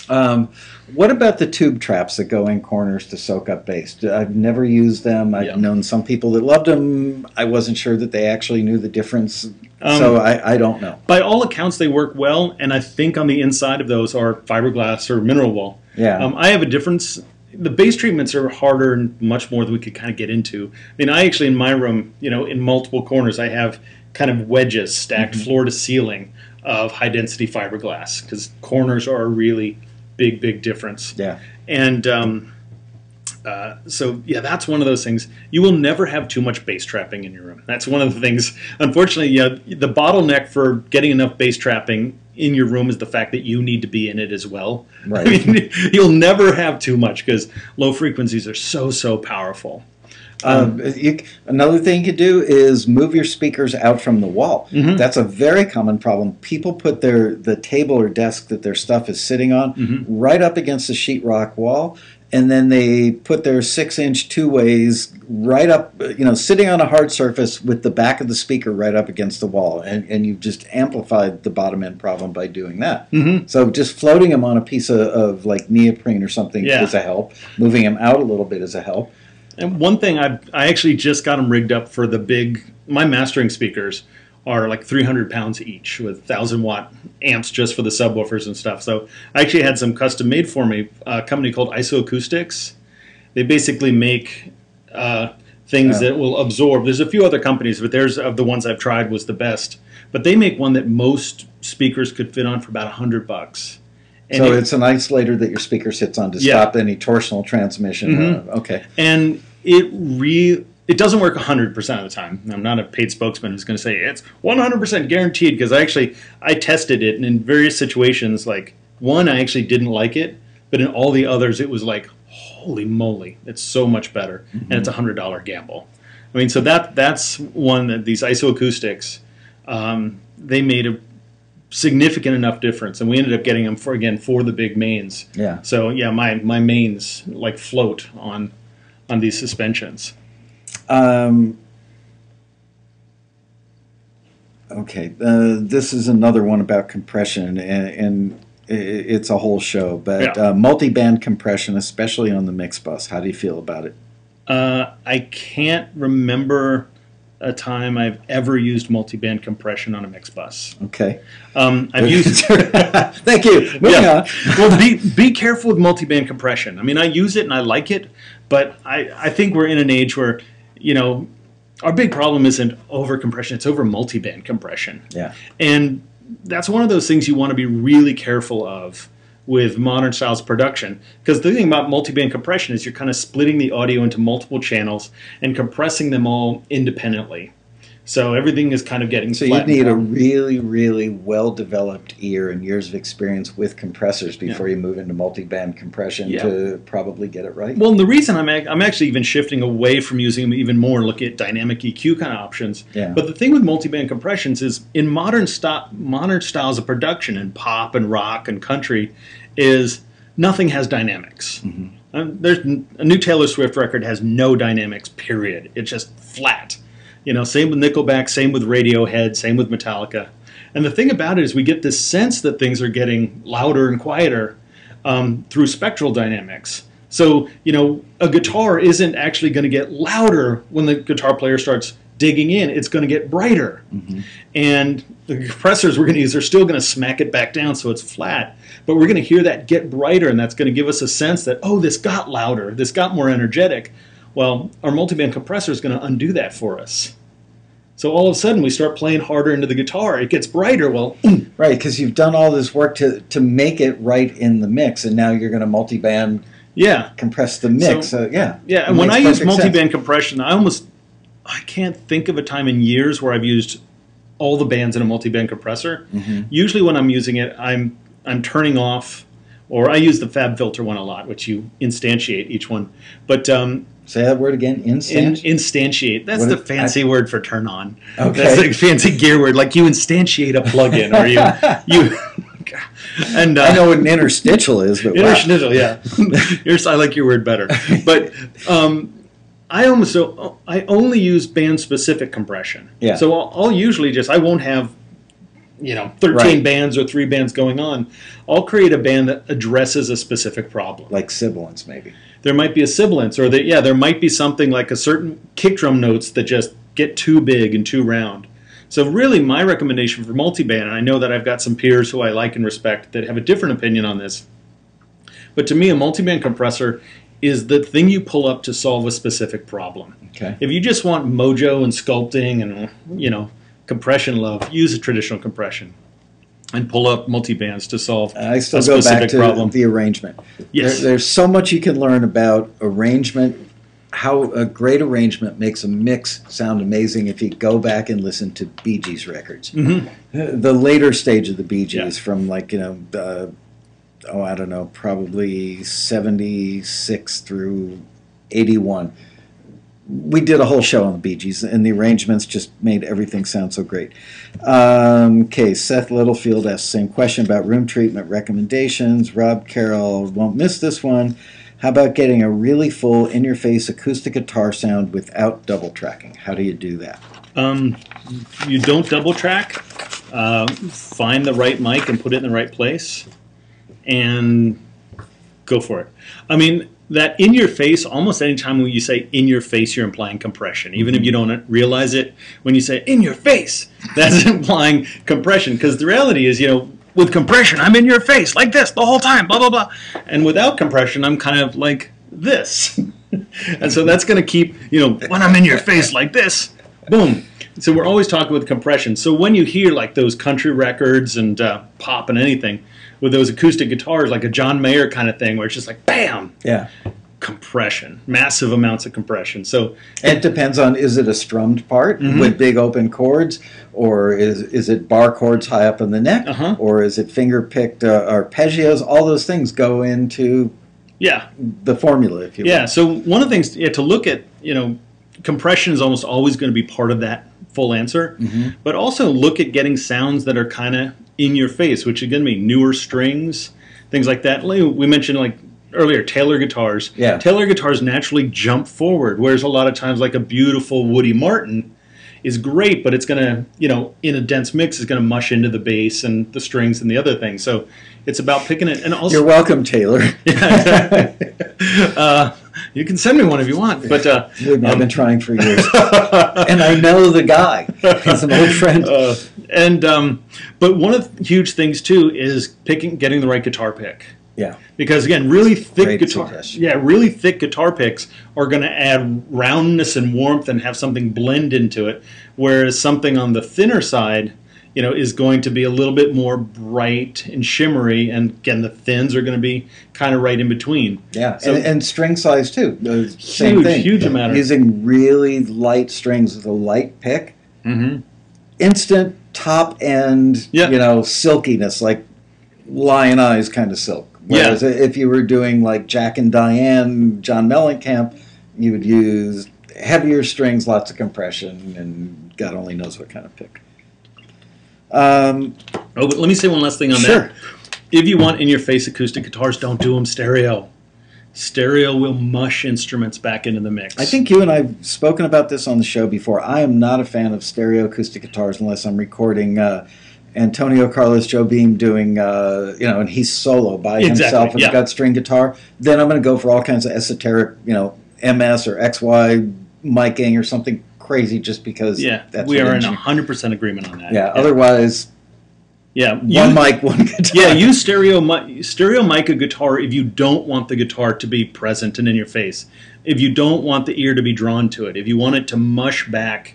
What about the tube traps that go in corners to soak up bass? I've never used them. I've known some people that loved them. I wasn't sure that they actually knew the difference. So I don't know. By all accounts, they work well, and I think on the inside of those are fiberglass or mineral wool. Yeah. I have a difference. The bass treatments are harder and much more than we could kind of get into. I mean, I actually, in my room, in multiple corners, I have kind of wedges stacked floor to ceiling of high-density fiberglass, because corners are a really big difference. Yeah. And so, yeah, that's one of those things. You will never have too much bass trapping in your room. That's one of the things. Unfortunately, the bottleneck for getting enough bass trapping in your room is the fact that you need to be in it as well. Right. I mean, you'll never have too much because low frequencies are so powerful. Another thing you could do is move your speakers out from the wall. That's a very common problem. People put the table or desk that their stuff is sitting on right up against the sheetrock wall, and then they put their 6-inch two-ways right up, sitting on a hard surface with the back of the speaker right up against the wall, and you've just amplified the bottom end problem by doing that. So just floating them on a piece of like neoprene or something is a help. Moving them out a little bit is a help. And one thing, I actually just got them rigged up for my mastering speakers are like 300 pounds each with 1,000-watt amps just for the subwoofers and stuff. So I actually had some custom made for me, a company called Acoustics. They basically make things that will absorb. There's a few other companies, but theirs, of the ones I've tried, was the best. But they make one that most speakers could fit on for about $100. And so it's an isolator that your speaker sits on to stop any torsional transmission. Okay. And it doesn't work 100% of the time. I'm not a paid spokesman who's going to say it's 100% guaranteed, because I tested it, and in various situations, like one, I actually didn't like it, but in all the others, it was like, holy moly, it's so much better, and it's a $100 gamble. I mean, so that's one that these Acoustics, they made a significant enough difference, and we ended up getting them for the big mains. Yeah. So yeah, my mains like float on these suspensions. Okay, this is another one about compression, and it's a whole show, but multiband compression, especially on the mix bus, how do you feel about it? I can't remember a time I've ever used multiband compression on a mix bus. Okay. I've used Thank you. Moving on. Well, be careful with multiband compression. I mean, I use it and I like it, but I think we're in an age where, our big problem isn't over compression, it's over multiband compression. Yeah. And that's one of those things you want to be really careful of with modern styles production, because the thing about multiband compression is you're kind of splitting the audio into multiple channels and compressing them all independently. So everything is kind of getting flattened. So you need a really well-developed ear and years of experience with compressors before you move into multiband compression to probably get it right. Well, and the reason I'm actually even shifting away from using them even more and looking at dynamic EQ kind of options. Yeah. But the thing with multiband compressions is in modern styles of production, in pop and rock and country, is nothing has dynamics. There's a new Taylor Swift record has no dynamics, period. It's just flat. Same with Nickelback, same with Radiohead, same with Metallica. And the thing about it is we get this sense that things are getting louder and quieter through spectral dynamics. So, a guitar isn't actually going to get louder when the guitar player starts digging in. It's going to get brighter. Mm-hmm. And the compressors we're going to use are still going to smack it back down so it's flat. But we're going to hear that get brighter, and that's going to give us a sense that, oh, this got louder, this got more energetic. Well, our multiband compressor is going to undo that for us. So all of a sudden, we start playing harder into the guitar. It gets brighter. Well, right, because you've done all this work to make it right in the mix, and now you're going to multiband compress the mix. So, yeah. And when I use multiband compression, I can't think of a time in years where I've used all the bands in a multiband compressor. Mm-hmm. Usually when I'm using it, I'm turning off, or I use the Fab Filter one a lot, which you instantiate each one. But say that word again, instantiate. That's the fancy word for turn on. Okay. That's the fancy gear word, like you instantiate a plugin, or you. And I know what an interstitial is, but interstitial, yeah. I like your word better. But I only use band-specific compression. Yeah. So I'll usually I won't have 13 bands or 3 bands going on. I'll create a band that addresses a specific problem. Like sibilance, maybe. There might be a sibilance, or there might be something like a certain kick drum notes that just get too big and too round. So really my recommendation for multiband, and I know that I've got some peers who I like and respect that have a different opinion on this, but to me a multiband compressor is the thing you pull up to solve a specific problem. Okay. If you just want mojo and sculpting and compression love, use a traditional compression and pull up multibands to solve I still go back to problem. The arrangement. Yes. There's so much you can learn about arrangement, how a great arrangement makes a mix sound amazing if you go back and listen to Bee Gees records. Mm-hmm. The later stage of the Bee Gees from I don't know, probably 76 through 81. We did a whole show on the Bee Gees, and the arrangements just made everything sound so great. Okay, Seth Littlefield asked the same question about room treatment recommendations. Rob Carroll, won't miss this one. How about getting a really full, in-your-face acoustic guitar sound without double tracking? How do you do that? You don't double track. Find the right mic and put it in the right place, and go for it. I mean, that in your face, almost any time when you say in your face, you're implying compression. Even if you don't realize it, when you say in your face, that's implying compression. Because the reality is, with compression, I'm in your face like this the whole time, blah, blah, blah. And without compression, I'm kind of like this. And so that's going to keep, when I'm in your face like this, boom. So we're always talking with compression. So when you hear like those country records and pop and anything, with those acoustic guitars, like a John Mayer kind of thing, where it's just like, bam! Yeah. Compression. Massive amounts of compression. So it depends on, is it a strummed part with big open chords, or is it bar chords high up in the neck, or is it finger-picked arpeggios? All those things go into the formula, if you will. Yeah, so one of the things to look at, compression is almost always going to be part of that full answer, but also look at getting sounds that are kind of in your face, which are going to be newer strings, things like that. We mentioned like earlier Taylor guitars. Yeah. Taylor guitars naturally jump forward, whereas a lot of times like a beautiful Woody Martin is great, but it's going to, in a dense mix, is going to mush into the bass and the strings and the other things. So it's about picking it. And also, you're welcome, Taylor. Yeah, exactly. You can send me one if you want. But I've been trying for years, and I know the guy. He's an old friend. But one of the huge things too is getting the right guitar pick. Yeah. Because again, really thick really thick guitar picks are going to add roundness and warmth and have something blend into it, whereas something on the thinner side, is going to be a little bit more bright and shimmery, and again, the thins are going to be kind of right in between. Yeah, so, and string size too. Same thing. Huge amount. Using really light strings with a light pick, instant top end, silkiness, like Lion Eyes kind of silk. Whereas if you were doing like Jack and Diane, John Mellencamp, you would use heavier strings, lots of compression, and God only knows what kind of pick. But let me say one last thing on that. If you want in-your-face acoustic guitars, don't do them stereo. Stereo will mush instruments back into the mix. I think you and I have spoken about this on the show before. I am not a fan of stereo acoustic guitars unless I'm recording Antonio Carlos Jobim doing, and he's solo by himself with a gut string guitar, then I'm going to go for all kinds of esoteric, MS or XY miking or something crazy just because. Yeah, we are in 100% agreement on that. Yeah, otherwise. Yeah, one mic, one guitar. Yeah, use stereo mic a guitar if you don't want the guitar to be present and in your face. If you don't want the ear to be drawn to it, if you want it to mush back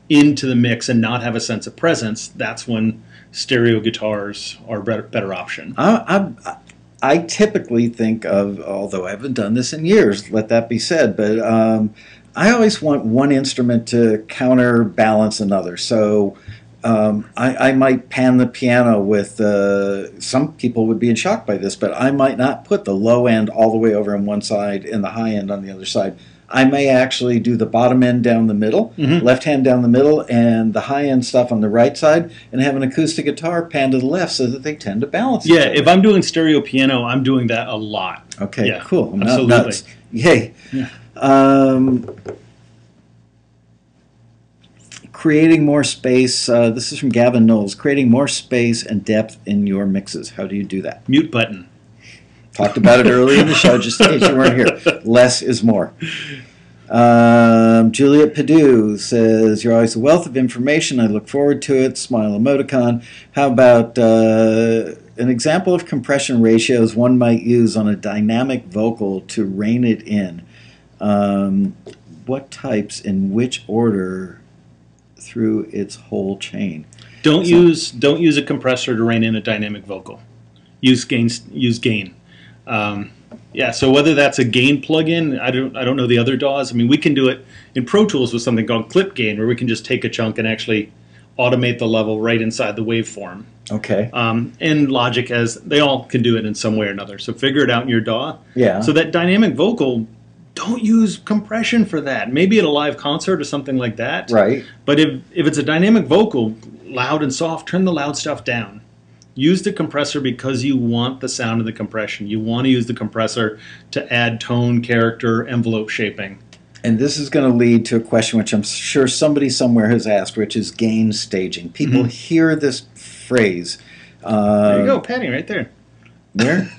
into the mix and not have a sense of presence, that's when stereo guitars are a better option. I typically think of, although I haven't done this in years, let that be said, but I always want one instrument to counterbalance another. So I might pan the piano with, some people would be in shock by this, but I might not put the low end all the way over on one side and the high end on the other side. I may actually do the bottom end down the middle, left hand down the middle, and the high end stuff on the right side, and have an acoustic guitar pan to the left so that they tend to balance each other. If I'm doing stereo piano, I'm doing that a lot. Okay, cool. I'm absolutely. Not nuts. Yay. Yeah. Creating more space. This is from Gavin Knowles. Creating more space and depth in your mixes. How do you do that? Mute button. Talked about it early in the show, just in case you weren't here. Less is more. Juliet Padu says, you're always a wealth of information. I look forward to it. Smile emoticon. How about an example of compression ratios one might use on a dynamic vocal to rein it in? What types in which order through its whole chain? Don't use a compressor to rein in a dynamic vocal. Use gain. So whether that's a gain plugin, I don't know the other DAWs. I mean, we can do it in Pro Tools with something called clip gain, where we can just take a chunk and actually automate the level right inside the waveform. Okay. And Logic they all can do it in some way or another. So figure it out in your DAW. Yeah. So that dynamic vocal, don't use compression for that. Maybe at a live concert or something like that. Right. But if it's a dynamic vocal, loud and soft, turn the loud stuff down. Use the compressor because you want the sound of the compression. You want to use the compressor to add tone, character, envelope shaping. And this is going to lead to a question which I'm sure somebody somewhere has asked, which is gain staging. People hear this phrase. There you go, Patty, right there. Where?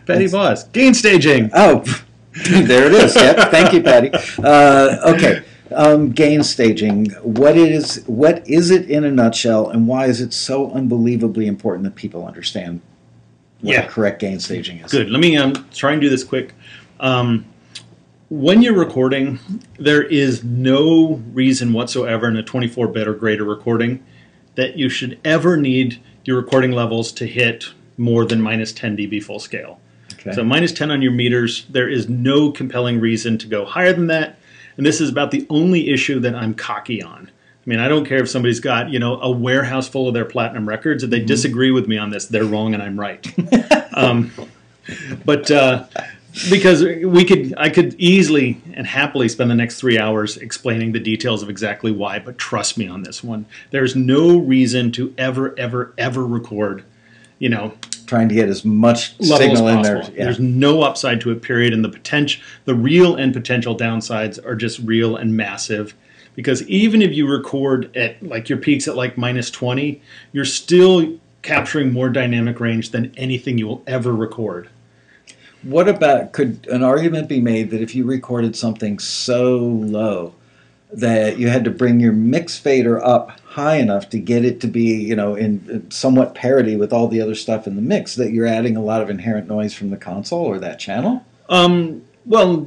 Patty Voss. Gain staging. Oh, there it is. Yep. Thank you, Patty. Okay. Gain staging. What is it in a nutshell, and why is it so unbelievably important that people understand what the correct gain staging is? Good. Let me try and do this quick. When you're recording, there is no reason whatsoever in a 24-bit or greater recording that you should ever need your recording levels to hit more than minus 10 dB full scale. Okay. So minus 10 on your meters, there is no compelling reason to go higher than that. And this is about the only issue that I'm cocky on. I mean, I don't care if somebody's got, a warehouse full of their platinum records. If they disagree with me on this, they're wrong and I'm right. Because I could easily and happily spend the next 3 hours explaining the details of exactly why, but trust me on this one. There's no reason to ever, ever, ever record, trying to get as much signal in there. Yeah. There's no upside to it, period. And the real and potential downsides are just real and massive. Because even if you record at your peaks at minus 20, you're still capturing more dynamic range than anything you will ever record. What about, could an argument be made that if you recorded something so low that you had to bring your mix fader up high enough to get it to be, in somewhat parity with all the other stuff in the mix, that you're adding a lot of inherent noise from the console or that channel? Well,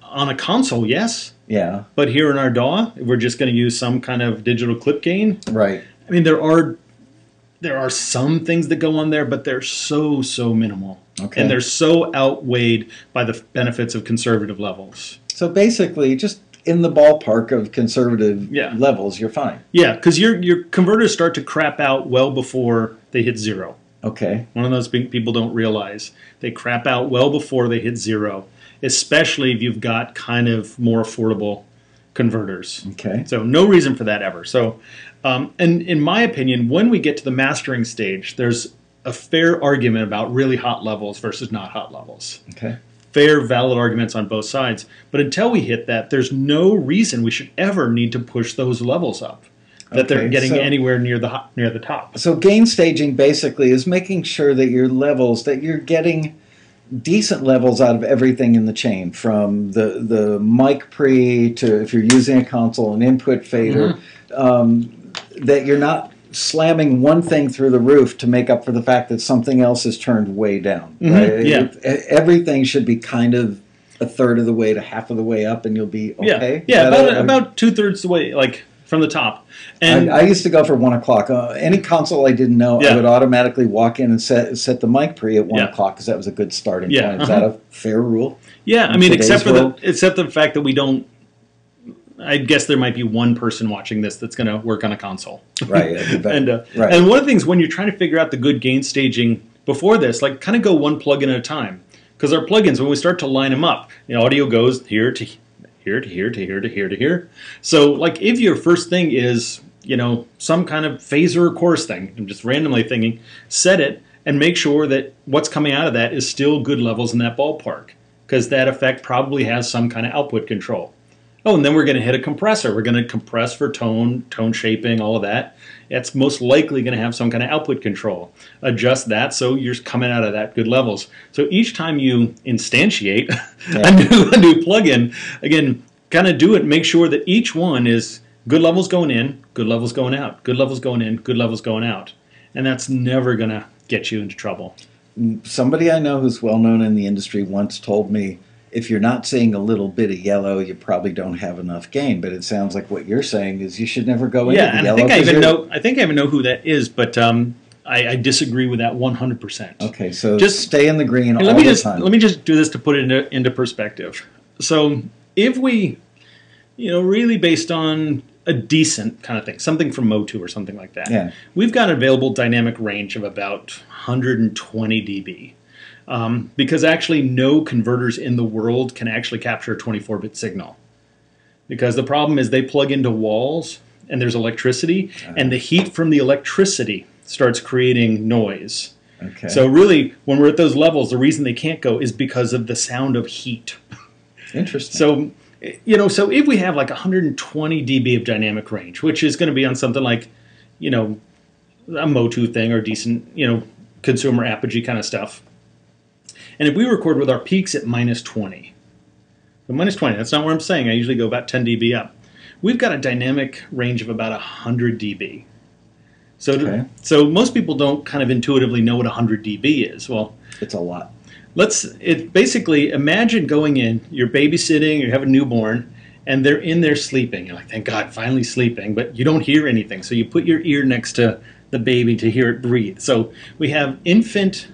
on a console, yes. Yeah. But here in our DAW, we're just going to use some kind of digital clip gain. Right. I mean, there are some things that go on there, but they're so minimal. Okay. And they're so outweighed by the benefits of conservative levels. So basically, just in the ballpark of conservative levels, you're fine. Yeah, because your converters start to crap out well before they hit zero. Okay. One of those people don't realize. They crap out well before they hit zero, especially if you've got kind of more affordable converters. Okay. So no reason for that ever. So, and in my opinion, when we get to the mastering stage, there's a fair argument about really hot levels versus not hot levels. Okay. Fair, valid arguments on both sides. But until we hit that, there's no reason we should ever need to push those levels up. that they're Okay, getting so- anywhere near the top. So gain staging basically is making sure that your levels, that you're getting decent levels out of everything in the chain, from the mic pre to, if you're using a console, an input fader, that you're not slamming one thing through the roof to make up for the fact that something else is turned way down. Right? Yeah. Everything should be kind of a third of the way to half of the way up, and you'll be okay. Yeah, about 2/3 the way, like from the top. And I used to go for 1 o'clock. Any console I didn't know, I would automatically walk in and set the mic pre at 1 o'clock, because that was a good starting point. Is that a fair rule? Yeah, I mean, except for the fact that we don't. I guess there might be one person watching this that's going to work on a console, right? And one of the things when you're trying to figure out the good gain staging before this, like kind of go one plugin at a time, because our plugins, when we start to line them up, audio goes here to here to here to here to here to here. So, like, if your first thing is some kind of phaser or chorus thing, I'm just randomly thinking, set it and make sure that what's coming out of that is still good levels in that ballpark, because that effect probably has some kind of output control. Oh, and then we're going to hit a compressor. We're going to compress for tone shaping, all of that. It's most likely going to have some kind of output control. Adjust that so you're coming out of that good levels. So each time you instantiate a new plugin, again, kind of do it. Make sure that each one is good levels going in, good levels going out, good levels going in, good levels going out. And that's never going to get you into trouble. Somebody I know who's well known in the industry once told me, if you're not seeing a little bit of yellow, you probably don't have enough gain. But it sounds like what you're saying is you should never go into the yellow. Yeah, and I think I even know who that is, but I disagree with that 100%. Okay, so just stay in the green all the time. Let me just do this to put it into perspective. So if we, really based on a decent kind of thing, something from Motu or something like that, we've got an available dynamic range of about 120 dB. Because actually no converters in the world can actually capture a 24-bit signal. Because the problem is they plug into walls and there's electricity, and the heat from the electricity starts creating noise. Okay. So really, when we're at those levels, the reason they can't go is because of the sound of heat. Interesting. So, so if we have like 120 dB of dynamic range, which is going to be on something like, a Motu thing or decent, consumer Apogee kind of stuff. And if we record with our peaks at -20, so -20, that's not what I'm saying. I usually go about 10 dB up. We've got a dynamic range of about 100 dB. So most people don't kind of intuitively know what 100 dB is. Well, it's a lot. Basically, imagine going in, you're babysitting, you have a newborn, and they're in there sleeping. You're like, thank God, finally sleeping, but you don't hear anything. So you put your ear next to the baby to hear it breathe. So we have infant,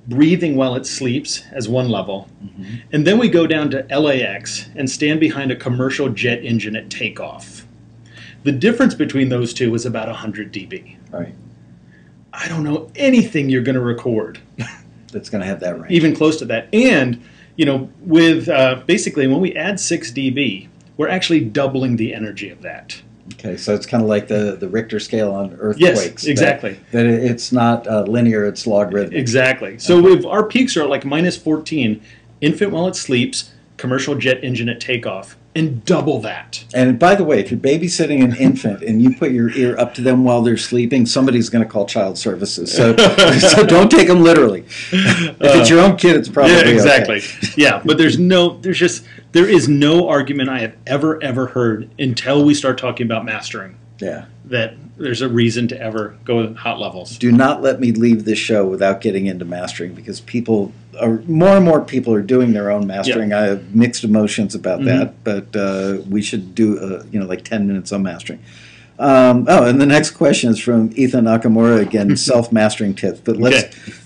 breathing while it sleeps as one level. And then we go down to LAX and stand behind a commercial jet engine at takeoff. The difference between those two is about 100 dB. Right. I don't know anything you're going to record that's going to have that range. Even close to that. And, with basically when we add 6 dB, we're actually doubling the energy of that. Okay, so it's kind of like the Richter scale on earthquakes. Yes, exactly. That it's not linear, it's logarithmic. Exactly. So if our peaks are like -14, infant while it sleeps, commercial jet engine at takeoff, and double that. And by the way, if you're babysitting an infant and you put your ear up to them while they're sleeping, somebody's going to call child services. So, so don't take them literally. If it's your own kid, it's probably exactly. Okay. Yeah, but there is no argument I have ever heard until we start talking about mastering. Yeah. That there's a reason to ever go with hot levels. Do not let me leave this show without getting into mastering, because more and more people are doing their own mastering. I have mixed emotions about that, but we should do like 10 minutes on mastering. And the next question is from Ethan Nakamura again, self-mastering tips. But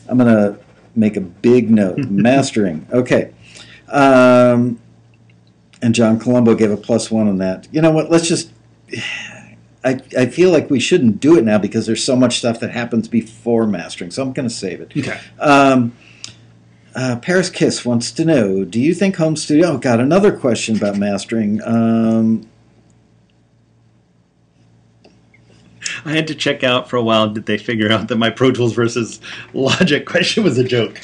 I'm going to make a big note. Mastering. Okay. And John Colombo gave a +1 on that. You know what? Let's just... I feel like we shouldn't do it now because there's so much stuff that happens before mastering, so I'm going to save it. Okay. Paris Kiss wants to know, do you think home studio... Oh, God, another question about mastering. I had to check out for a while. Did they figure out that my Pro Tools versus Logic question was a joke?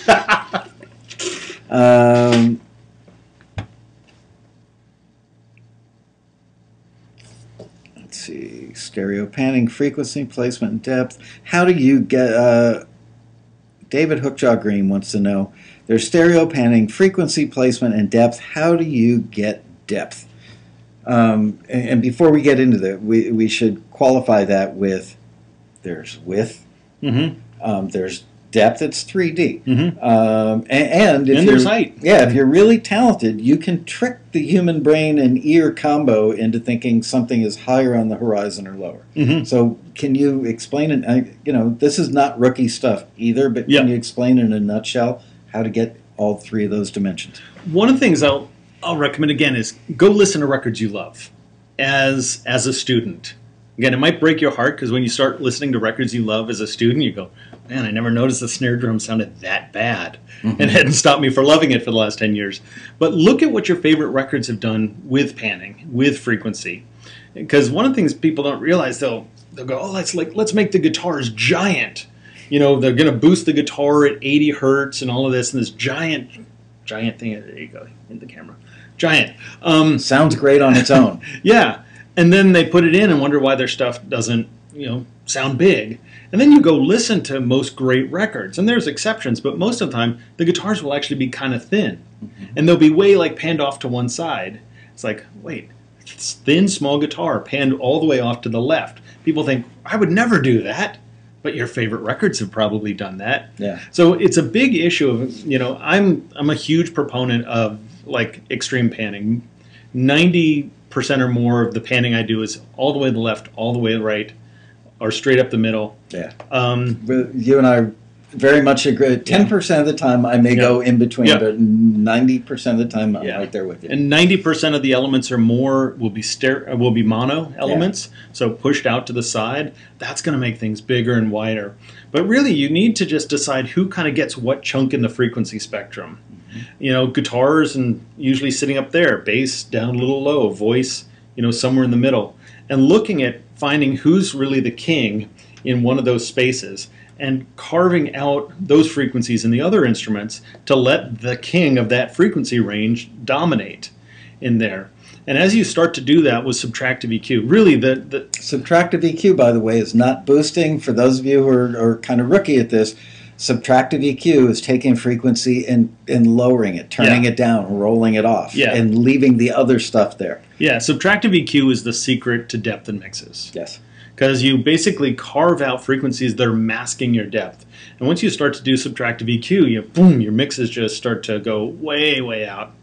Let's see, stereo panning, frequency, placement, and depth. How do you get, David Hookjaw Green wants to know, there's stereo panning, frequency, placement, and depth. How do you get depth? And before we get into that, we should qualify that with, there's width, there's depth, it's 3D. And there's height. Yeah, if you're really talented, you can trick the human brain and ear combo into thinking something is higher on the horizon or lower. So can you explain it? You know, this is not rookie stuff either, but can you explain in a nutshell how to get all three of those dimensions? One of the things I'll recommend again is go listen to records you love as a student. Again, it might break your heart because when you start listening to records you love as a student, you go, man, I never noticed the snare drum sounded that bad. And it hadn't stopped me from loving it for the last 10 years. But look at what your favorite records have done with panning, with frequency. Because one of the things people don't realize, they'll go, oh, let's make the guitars giant. You know, they're going to boost the guitar at 80 hertz and all of this, and this giant thing. There you go, in the camera. Giant. Sounds great on its own. Yeah. And then they put it in and wonder why their stuff doesn't, sound big. And then you go listen to most great records. And there's exceptions, but most of the time, the guitars will actually be kind of thin. And they'll be way panned off to one side. It's like, wait, it's thin, small guitar panned all the way off to the left. People think, I would never do that. But your favorite records have probably done that. Yeah. So it's a big issue of, I'm a huge proponent of extreme panning. 90% or more of the panning I do is all the way to the left, all the way to the right, or straight up the middle. Yeah. You and I very much agree. 10% of the time I may go in between, but 90% of the time I'm right there with you. And 90% of the elements will be mono elements, so pushed out to the side. That's going to make things bigger and wider. But really, you need to just decide who kind of gets what chunk in the frequency spectrum. Guitars and usually sitting up there, bass down a little low, voice, somewhere in the middle, and looking at finding who's really the king in one of those spaces and carving out those frequencies in the other instruments to let the king of that frequency range dominate in there. And as you start to do that with subtractive EQ, really the subtractive EQ, by the way, is not boosting. For those of you who are kind of rookie at this, subtractive EQ is taking frequency and lowering it, turning it down, rolling it off, and leaving the other stuff there. Yeah, subtractive EQ is the secret to depth in mixes. Yes. Because you basically carve out frequencies that are masking your depth. And once you start to do subtractive EQ, your mixes just start to go way out.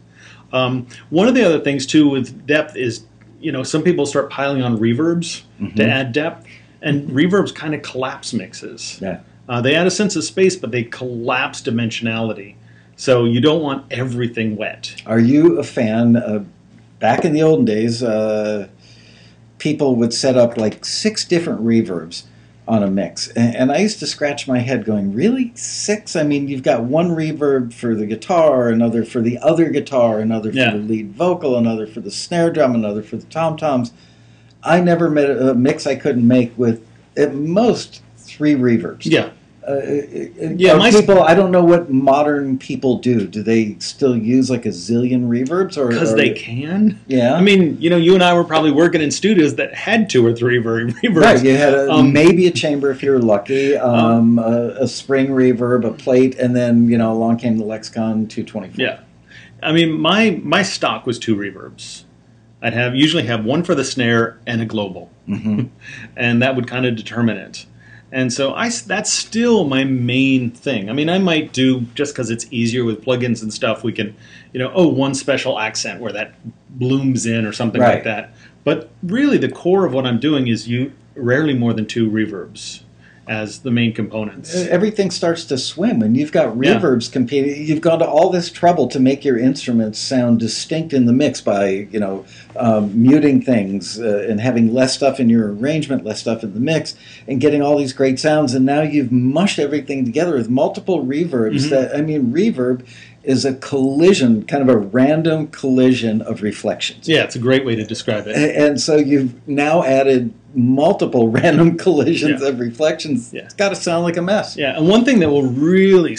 One of the other things, too, with depth is, some people start piling on reverbs to add depth. And reverbs kind of collapse mixes. Yeah. They add a sense of space, but they collapse dimensionality. So you don't want everything wet. Are you a fan? Back in the olden days, people would set up 6 different reverbs on a mix. And I used to scratch my head going, really? 6? I mean, you've got one reverb for the guitar, another for the other guitar, another for the lead vocal, another for the snare drum, another for the tom-toms. I never met a mix I couldn't make with, at most, 3 reverbs. Yeah. People, I don't know what modern people do. Do they still use a zillion reverbs? Because they can. Yeah. I mean, you and I were probably working in studios that had 2 or 3 reverbs. Right. You had maybe a chamber if you were lucky, a spring reverb, a plate, and then, along came the Lexicon 224. Yeah. I mean, my stock was 2 reverbs. I'd usually have one for the snare and a global. And that would kind of determine it. And so that's still my main thing. I mean, I might do, just because it's easier with plugins and stuff, we can, one special accent where that blooms in or something like that. But really the core of what I'm doing is rarely more than 2 reverbs as the main components. Everything starts to swim when you've got reverbs competing. You've gone to all this trouble to make your instruments sound distinct in the mix by, muting things and having less stuff in your arrangement, less stuff in the mix, and getting all these great sounds. And now you've mushed everything together with multiple reverbs. Reverb is a collision, kind of a random collision of reflections. Yeah, it's a great way to describe it. And so you've now added multiple random collisions of reflections. It's got to sound like a mess. Yeah, and one thing that will really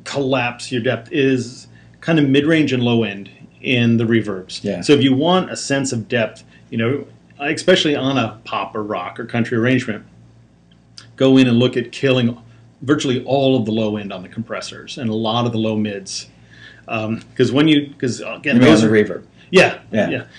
collapse your depth is kind of mid-range and low-end in the reverbs. Yeah. So if you want a sense of depth, especially on a pop or rock or country arrangement, go in and look at killing virtually all of the low end on the compressors and a lot of the low mids. Because again, You mean on the reverb. Yeah.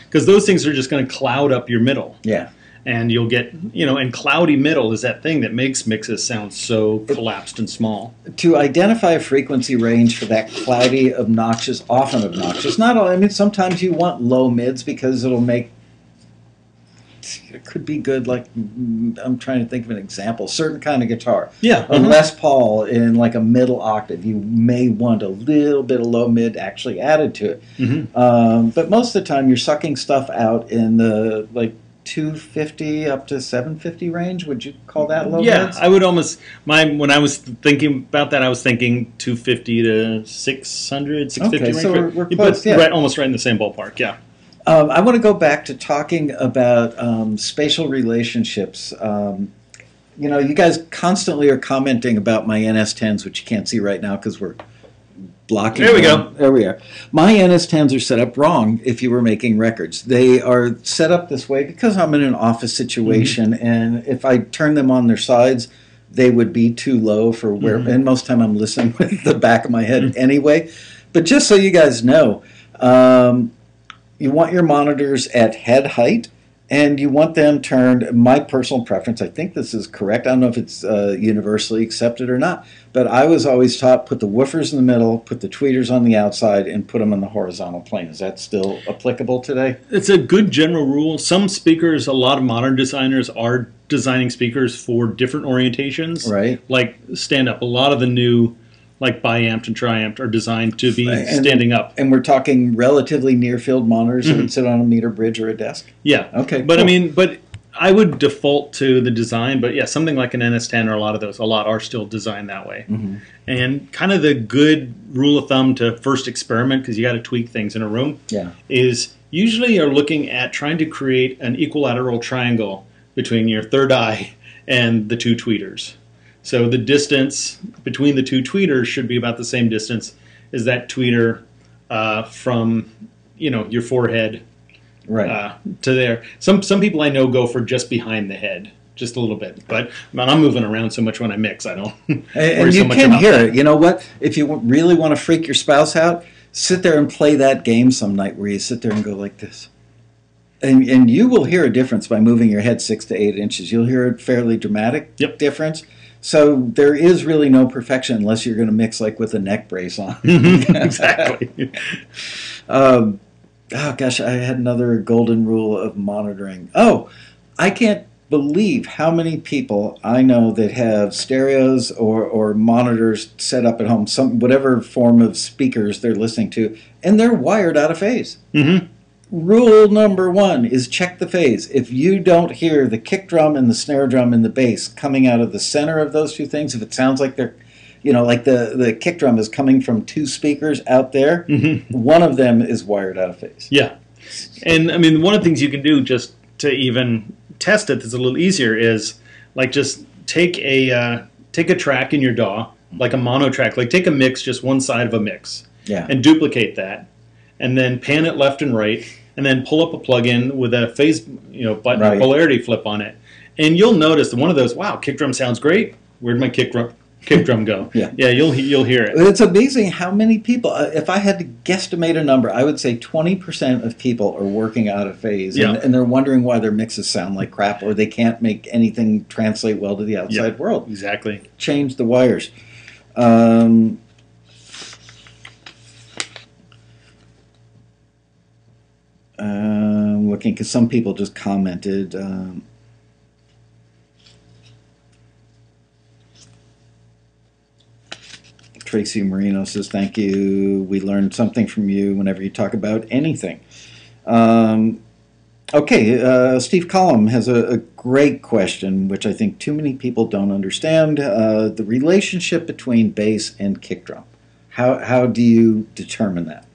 Because those things are just going to cloud up your middle. Yeah. And you'll get, and cloudy middle is that thing that makes mixes sound so collapsed and small. To identify a frequency range for that cloudy, obnoxious, often obnoxious, not all, I mean, sometimes you want low mids because it'll make, it could be good, like, I'm trying to think of an example, certain kind of guitar. Yeah. A Les Paul in like a middle octave, you may want a little bit of low mid actually added to it. But most of the time you're sucking stuff out in the, like, 250 up to 750 range. Would you call that low mids? I would almost, when I was thinking about that, I was thinking 250 to 600, 650 okay, range. So we're close, yeah. Almost right in the same ballpark, yeah. I want to go back to talking about spatial relationships. You guys constantly are commenting about my NS10s, which you can't see right now because we're blocking. There we go. There we are. My NS10s are set up wrong if you were making records. They are set up this way because I'm in an office situation, and if I turn them on their sides, they would be too low for where, and most time I'm listening with the back of my head anyway. But just so you guys know, you want your monitors at head height, and you want them turned, my personal preference, I think this is correct, I don't know if it's universally accepted or not, but I was always taught put the woofers in the middle, put the tweeters on the outside, and put them on the horizontal plane. Is that still applicable today? It's a good general rule. Some speakers, a lot of modern designers are designing speakers for different orientations. Right. Like stand up. A lot of the new, like biamped and triamped, are designed to be standing up. And we're talking relatively near-field monitors that would sit on a meter bridge or a desk? Yeah. Okay, But cool. I mean, I would default to the design, but yeah, something like an NS10 or a lot are still designed that way. And kind of the good rule of thumb to first experiment, because you got to tweak things in a room, is usually you're looking at trying to create an equilateral triangle between your third eye and the two tweeters. So the distance between the two tweeters should be about the same distance as that tweeter from your forehead to there. Some people I know go for just behind the head, just a little bit. But I'm moving around so much when I mix, I don't. And you can hear it. You know what? If you really want to freak your spouse out, sit there and play that game some night where you sit there and go like this. And you will hear a difference by moving your head 6 to 8 inches. You'll hear a fairly dramatic difference. So there is really no perfection unless you're going to mix like with a neck brace on. Exactly. Oh gosh, I had another golden rule of monitoring. Oh, I can't believe how many people I know that have stereos or monitors set up at home, whatever form of speakers they're listening to, and they're wired out of phase. Rule number 1 is check the phase. If you don't hear the kick drum and the snare drum and the bass coming out of the center of those two things, if it sounds like they're, like the kick drum is coming from two speakers out there, one of them is wired out of phase. Yeah. And I mean, one of the things you can do just to even test it that's a little easier is like just take a track in your DAW, like a mono track, like take a mix, just one side of a mix, and duplicate that, and then pan it left and right, and then pull up a plugin with a phase, button or polarity flip on it, and you'll notice that one of those, wow, kick drum sounds great. Where'd my kick drum go? You'll hear it. It's amazing how many people. If I had to guesstimate a number, I would say 20% of people are working out of phase, and they're wondering why their mixes sound like crap, or they can't make anything translate well to the outside world. Exactly. Change the wires. Looking because some people just commented. Tracy Marino says, thank you. We learned something from you whenever you talk about anything. Steve Collum has a great question, which I think too many people don't understand. The relationship between bass and kick drum. How do you determine that?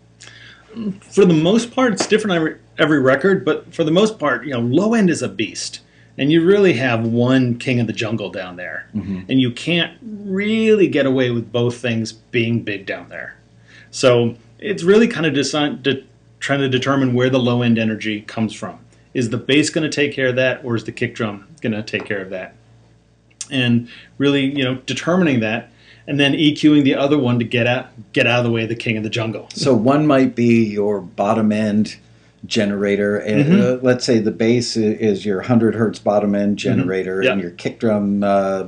For the most part, it's different every record, but for the most part, low end is a beast. And you really have one king of the jungle down there. And you can't really get away with both things being big down there. So it's really kind of trying to determine where the low end energy comes from. Is the bass going to take care of that, or is the kick drum going to take care of that? And really, determining that, and then EQing the other one to get out of the way of the king of the jungle. So one might be your bottom end generator, and let's say the bass is your 100 hertz bottom end generator, and your kick drum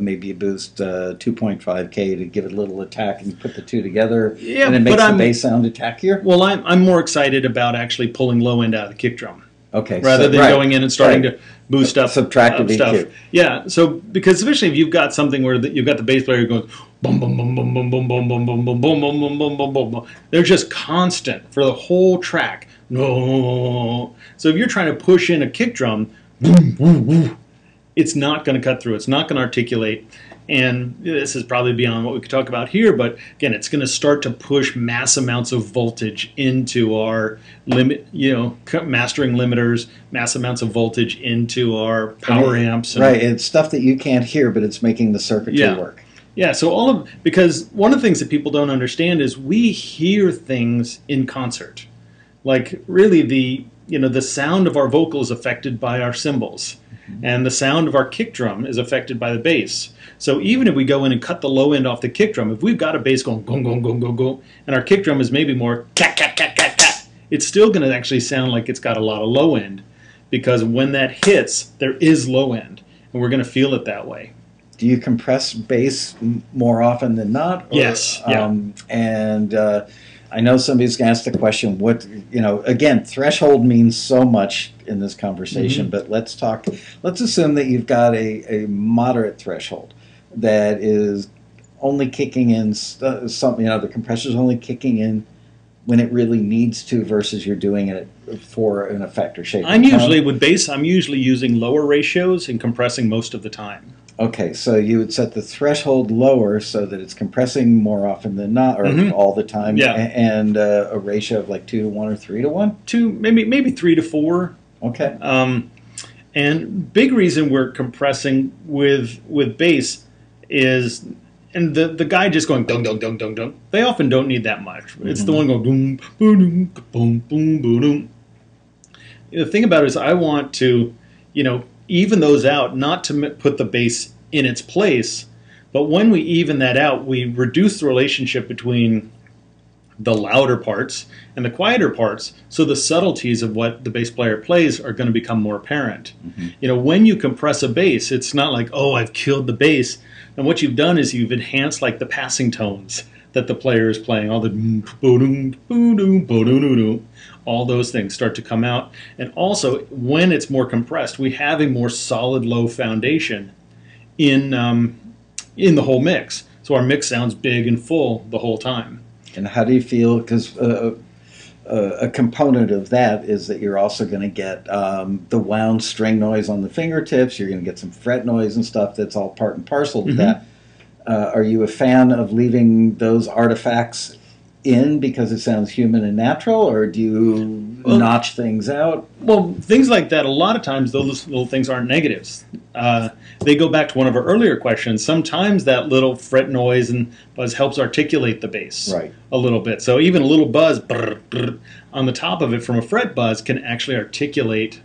maybe you boost 2.5K to give it a little attack, and you put the two together, and it makes the bass sound attackier. Well, I'm more excited about actually pulling low end out of the kick drum. Okay, rather than going in and starting to boost up subtractive stuff. EQ. Yeah, so because especially if you've got something where you've got the bass player going boom boom boom boom boom boom boom boom boom boom boom boom boom boom boom boom boom, they're just constant for the whole track. No, so if you're trying to push in a kick drum, boom boom boom, it's not going to cut through. It's not going to articulate. And this is probably beyond what we could talk about here, but again, it's going to start to push mass amounts of voltage into our mastering limiters, mass amounts of voltage into our power amps. Right, it's stuff that you can't hear, but it's making the circuitry work. Yeah, so because one of the things that people don't understand is we hear things in concert. Like really the sound of our vocal is affected by our cymbals. And the sound of our kick drum is affected by the bass. So even if we go in and cut the low end off the kick drum, if we've got a bass going gong gong gong gong gong, and our kick drum is maybe more cat cat cat cat cat, it's still going to actually sound like it's got a lot of low end, because when that hits, there is low end, and we're going to feel it that way. Do you compress bass more often than not? Or, yes. Yeah. I know somebody's going to ask the question, again, threshold means so much in this conversation, but let's assume that you've got a moderate threshold that is only kicking in something, the compressor's only kicking in when it really needs to versus you're doing it for an effect or shape. With bass, I'm usually using lower ratios and compressing most of the time. Okay, so you would set the threshold lower so that it's compressing more often than not, or all the time, and a ratio of like 2 to 1 or 3 to 1? 2, maybe 3 to 4. Okay. And big reason we're compressing with bass is, and the guy just going dung dung dung dung dung, they often don't need that much. It's the one going boom boom boom boom boom. The thing about it is I want to, even those out, not to put the bass in its place, but when we even that out, we reduce the relationship between the louder parts and the quieter parts, so the subtleties of what the bass player plays are going to become more apparent. When you compress a bass, it's not like, oh, I've killed the bass. And what you've done is you've enhanced like the passing tones that the player is playing, all the all those things start to come out. And also, when it's more compressed, we have a more solid low foundation in the whole mix. So our mix sounds big and full the whole time. And how do you feel? Because a component of that is that you're also going to get the wound string noise on the fingertips. You're going to get some fret noise and stuff that's all part and parcel to that. Are you a fan of leaving those artifacts in because it sounds human and natural, or do you notch things out? Well, things like that, a lot of times those little things aren't negatives. They go back to one of our earlier questions. Sometimes that little fret noise and buzz helps articulate the bass a little bit. So even a little buzz on the top of it from a fret buzz can actually articulate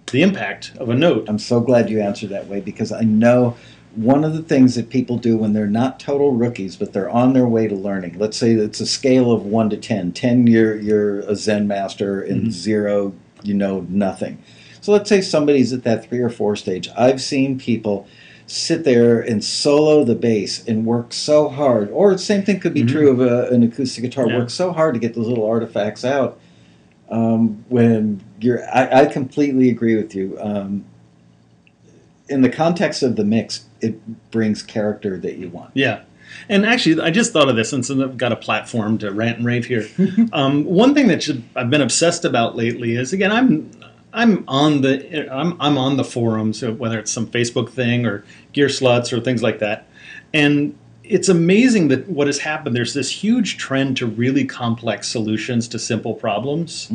the impact of a note. I'm so glad you answered that way, because I know one of the things that people do when they're not total rookies, but they're on their way to learning. Let's say it's a scale of 1 to 10. 10, you're a Zen master, and 0, you know nothing. So let's say somebody's at that 3 or 4 stage. I've seen people sit there and solo the bass and work so hard, or the same thing could be true of an acoustic guitar, work so hard to get those little artifacts out. When I completely agree with you. In the context of the mix, it brings character that you want. Yeah. And actually, I just thought of this, since I've got a platform to rant and rave here. One thing that I've been obsessed about lately is, again, I'm on the forums, whether it's some Facebook thing or Gear Sluts or things like that, and it's amazing that what has happened. There's this huge trend to really complex solutions to simple problems.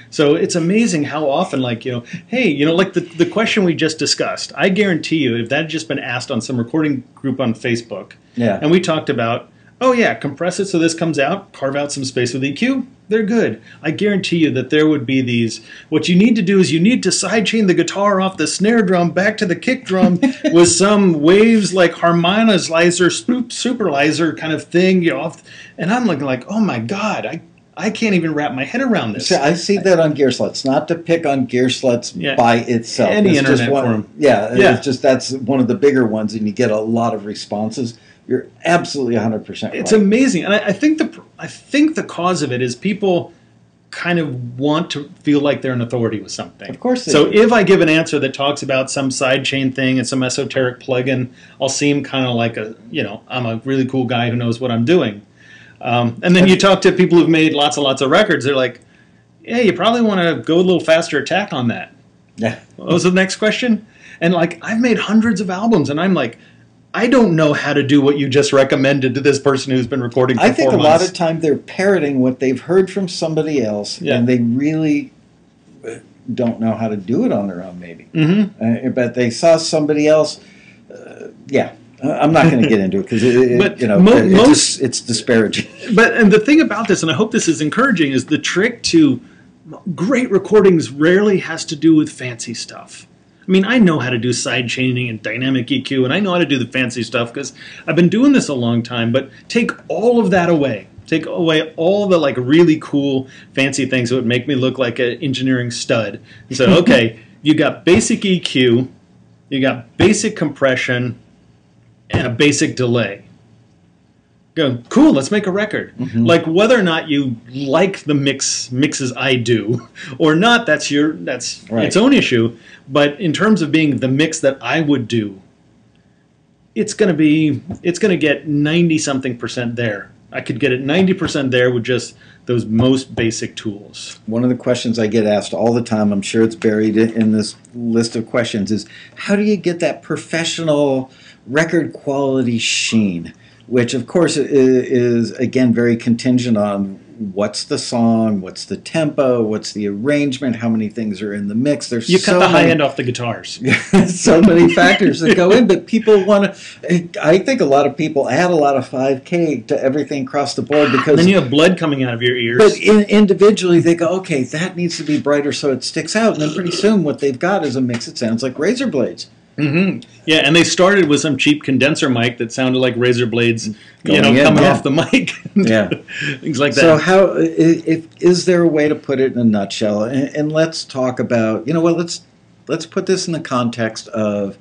So it's amazing how often, like, hey, like the question we just discussed, I guarantee you, if that had just been asked on some recording group on Facebook, and we talked about Oh yeah, compress it so this comes out, carve out some space with EQ, they're good. I guarantee you that there would be these, what you need to do is you need to sidechain the guitar off the snare drum back to the kick drum with some waves like harmonizer, superlizer kind of thing, you know, and I'm looking like, oh my God, I can't even wrap my head around this. So I see that on gear sluts. Not to pick on gear sluts by itself. Any it's internet just one, forum. Yeah, Yeah. it's just that's one of the bigger ones, and you get a lot of responses. You're absolutely 100% right. It's amazing, and I think the cause of it is people kind of want to feel like they're an authority with something. Of course. So if I give an answer that talks about some sidechain thing and some esoteric plugin, I'll seem kind of like I'm a really cool guy who knows what I'm doing. And then you talk to people who've made lots and lots of records. They're like, "Yeah, you probably want to go a little faster attack on that." Yeah. What was the next question? And like, I've made hundreds of albums, and I'm like, I don't know how to do what you just recommended to this person who's been recording for 4 months. I think a lot of time they're parroting what they've heard from somebody else, and they really don't know how to do it on their own, maybe. Mm-hmm. But they saw somebody else. I'm not going to get into it because it's disparaging. And the thing about this, and I hope this is encouraging, is the trick to great recordings rarely has to do with fancy stuff. I mean, I know how to do side chaining and dynamic EQ, and I know how to do the fancy stuff because I've been doing this a long time, but take all of that away. Take away all the like really cool fancy things that would make me look like an engineering stud. And so, okay, you got basic EQ, you got basic compression, and a basic delay. Go, cool, let's make a record. Mm-hmm. Like whether or not you like the mixes I do or not, that's right. Its own issue. But in terms of being the mix that I would do, it's gonna get 90-something% there. I could get it 90% there with just those most basic tools. One of the questions I get asked all the time, I'm sure it's buried in this list of questions, is how do you get that professional record quality sheen? Which, of course, is again, very contingent on what's the song, what's the tempo, what's the arrangement, how many things are in the mix. There's you cut the high end off the guitars. So many factors that go in, but people want to, I think a lot of people add a lot of 5K to everything across the board because... Then you have blood coming out of your ears. But individually, they go, okay, that needs to be brighter so it sticks out. And then pretty soon what they've got is a mix that sounds like razor blades. Mm-hmm. Yeah, and they started with some cheap condenser mic that sounded like razor blades, coming off the mic. Yeah, things like that. So, how is there a way to put it in a nutshell? And let's talk about let's put this in the context of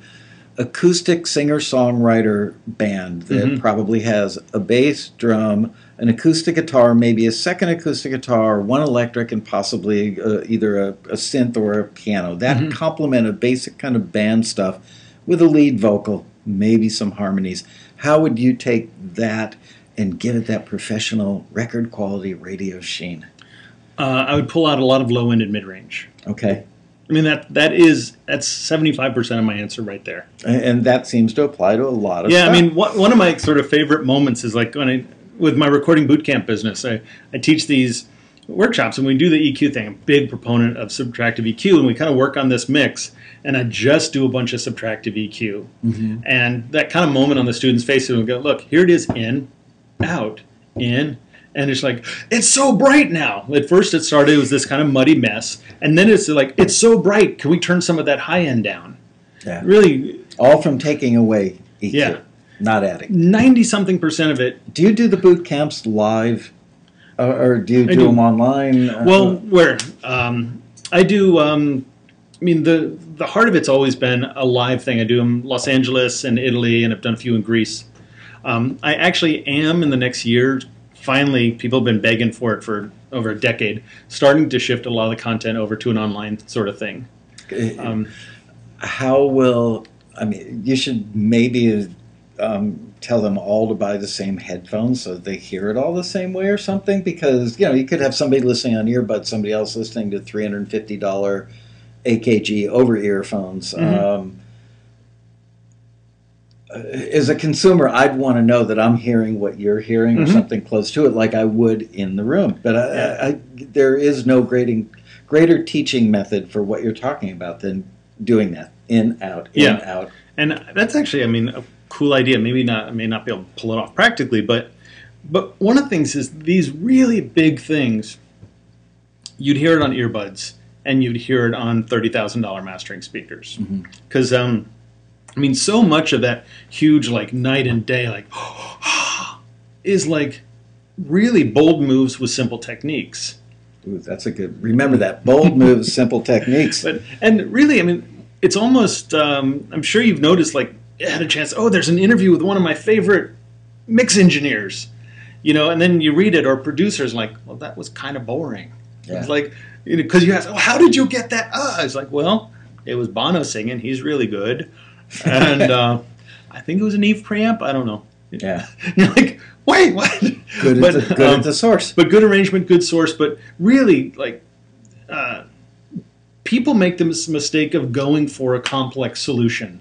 acoustic singer-songwriter band that probably has a bass, drum, an acoustic guitar, maybe a second acoustic guitar, one electric, and possibly either a synth or a piano. That complement of basic kind of band stuff with a lead vocal, maybe some harmonies. How would you take that and give it that professional record quality radio sheen? I would pull out a lot of low end and mid range. Okay. I mean that's 75% of my answer right there. And that seems to apply to a lot of stuff. I mean one of my sort of favorite moments is like when with my recording bootcamp business, I teach these workshops and we do the EQ thing. I'm a big proponent of subtractive EQ, and we kind of work on this mix, and I just do a bunch of subtractive EQ. Mm-hmm. And that kind of moment on the student's face, and we go, look, here it is, in, out, in, and it's like, it's so bright now. At first it started, it was this kind of muddy mess, and then it's like, it's so bright, can we turn some of that high end down? Yeah. Really. All from taking away EQ. Yeah. Not adding. 90-something% of it. Do you do the boot camps live, or do you do them online? Where I do. I mean, the heart of it's always been a live thing. I do them in Los Angeles and Italy, and I've done a few in Greece. I actually am in the next year. Finally, people have been begging for it for over a decade. Starting to shift a lot of the content over to an online sort of thing. How will? I mean, you should maybe. Tell them all to buy the same headphones so that they hear it all the same way or something, because you could have somebody listening on earbuds, somebody else listening to $350 AKG over earphones. Mm-hmm. As a consumer, I'd want to know that I'm hearing what you're hearing or something close to it, like I would in the room. But there is no greater teaching method for what you're talking about than doing that in, out, in, out. And that's actually, I mean, a cool idea. Maybe not. I may not be able to pull it off practically, but But one of the things is these really big things, you'd hear it on earbuds and you'd hear it on $30,000 mastering speakers. Because, I mean, so much of that huge, like, night and day, like, is like really bold moves with simple techniques. Ooh, that's a good. Remember that bold moves, simple techniques. And really, I mean, it's almost. I'm sure you've noticed, like, had a chance. Oh, there's an interview with one of my favorite mix engineers, and then you read it, or producers like, well, that was kind of boring. Yeah. It's like, because you ask, oh, how did you get that? It's like, well, it was Bono singing. He's really good, and I think it was an Eve preamp. I don't know. Yeah. You're like, wait, what? Good at the source. But good arrangement, good source. But really, like, people make the mistake of going for a complex solution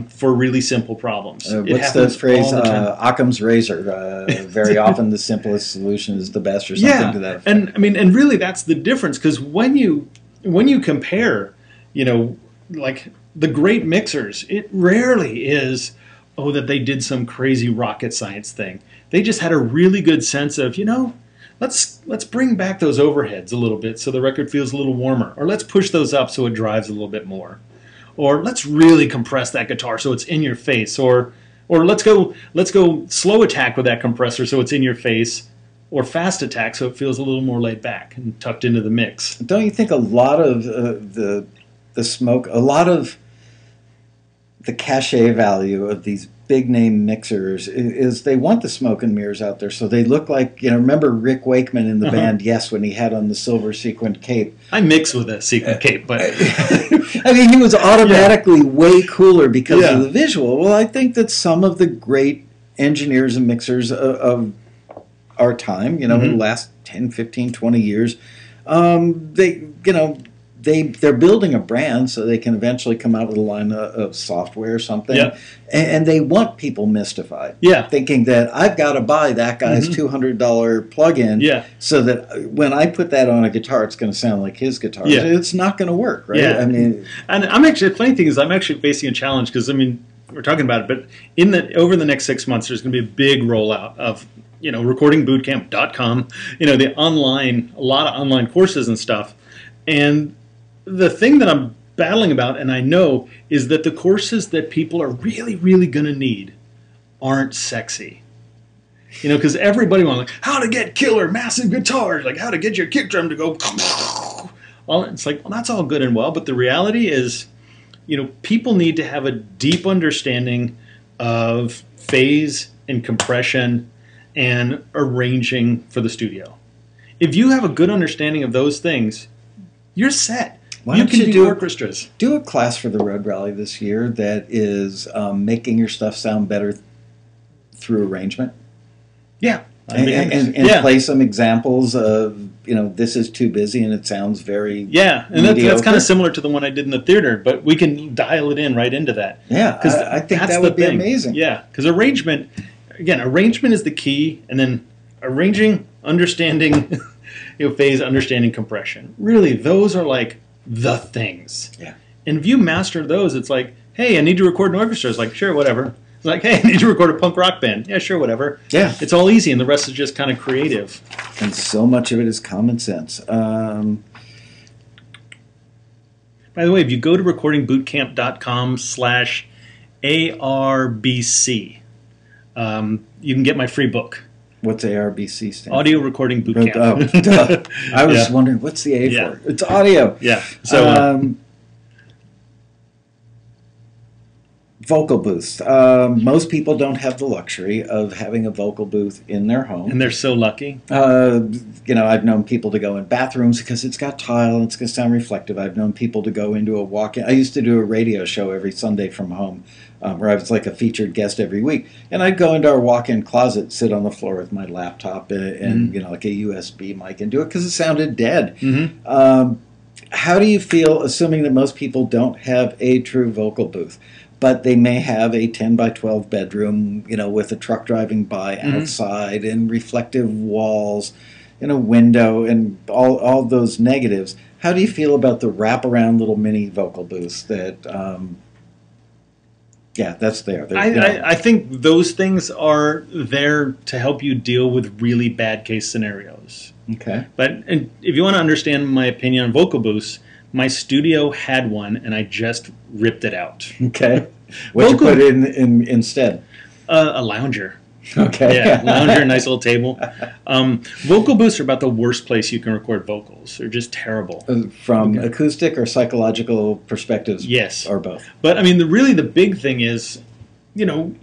for really simple problems. What's the phrase? Occam's razor. Very often the simplest solution is the best, or something to that effect. And I mean, and really that's the difference, because when you compare, like the great mixers, it rarely is, oh, that they did some crazy rocket science thing. They just had a really good sense of, let's bring back those overheads a little bit so the record feels a little warmer, or let's push those up so it drives a little bit more, or let's really compress that guitar so it's in your face, or let's go slow attack with that compressor so it's in your face, or fast attack so it feels a little more laid back and tucked into the mix. Don't you think a lot of the smoke, a lot of the cachet value of these big name mixers is they want the smoke and mirrors out there, so they look like, remember Rick Wakeman in the band Yes, when he had on the silver sequined cape. I mix with a sequined cape, but I mean, he was automatically way cooler because of the visual. Well, I think that some of the great engineers and mixers of our time, in the last 10, 15, 20 years, they're building a brand so they can eventually come out with a line of software or something. Yep. And they want people mystified. Yeah. Thinking that I've got to buy that guy's $200 plug-in so that when I put that on a guitar, it's going to sound like his guitar. Yeah. It's not going to work, right? Yeah. I mean, and the funny thing is I'm actually facing a challenge, because, I mean, we're talking about it, but over the next 6 months, there's going to be a big rollout of, recordingbootcamp.com, the online, a lot of online courses and stuff. And the thing that I'm battling about, and I know, is that the courses that people are really, really going to need aren't sexy. Because everybody wants, like, how to get killer massive guitars, like how to get your kick drum to go. Well, it's like, well, that's all good and well, but the reality is, people need to have a deep understanding of phase and compression and arranging for the studio. If you have a good understanding of those things, you're set. Why don't you do orchestras. Do a class for the Road Rally this year that is making your stuff sound better through arrangement. Yeah. And play some examples of, this is too busy and it sounds very and that's kind of similar to the one I did in the theater, but we can dial it in right into that. Yeah, I think that would be amazing. Yeah, because arrangement is the key, and then arranging, understanding, phase, understanding compression. Really, those are like the things. Yeah. And if you master those, it's like, hey, I need to record an orchestra. It's like, sure, whatever. It's like, hey, I need to record a punk rock band. Yeah, sure, whatever. Yeah. It's all easy, and the rest is just kind of creative. And so much of it is common sense. By the way, if you go to recordingbootcamp.com/ARBC, you can get my free book. What's ARBC stand? Audio Recording Bootcamp. Oh, duh. I was wondering, what's the A for? It's audio. Yeah. So, vocal booths. Most people don't have the luxury of having a vocal booth in their home. And they're so lucky. I've known people to go in bathrooms because it's got tile and it's going to sound reflective. I've known people to go into a walk-in. I used to do a radio show every Sunday from home where I was like a featured guest every week. And I'd go into our walk-in closet, sit on the floor with my laptop and like a USB mic and do it because it sounded dead. How do you feel, assuming that most people don't have a true vocal booth, but they may have a 10 by 12 bedroom, with a truck driving by outside and reflective walls and a window and all those negatives? How do you feel about the wraparound little mini vocal booths that Yeah, that's there. I think those things are there to help you deal with really bad case scenarios. Okay. But and if you want to understand my opinion on vocal boosts, my studio had one, and I just ripped it out. Okay. What'd you put in instead? A lounger. Okay. Yeah, lounger, nice little table. Vocal booths are about the worst place you can record vocals. They're just terrible. From acoustic or psychological perspectives? Yes. Or both? But, I mean, really the big thing is, you know,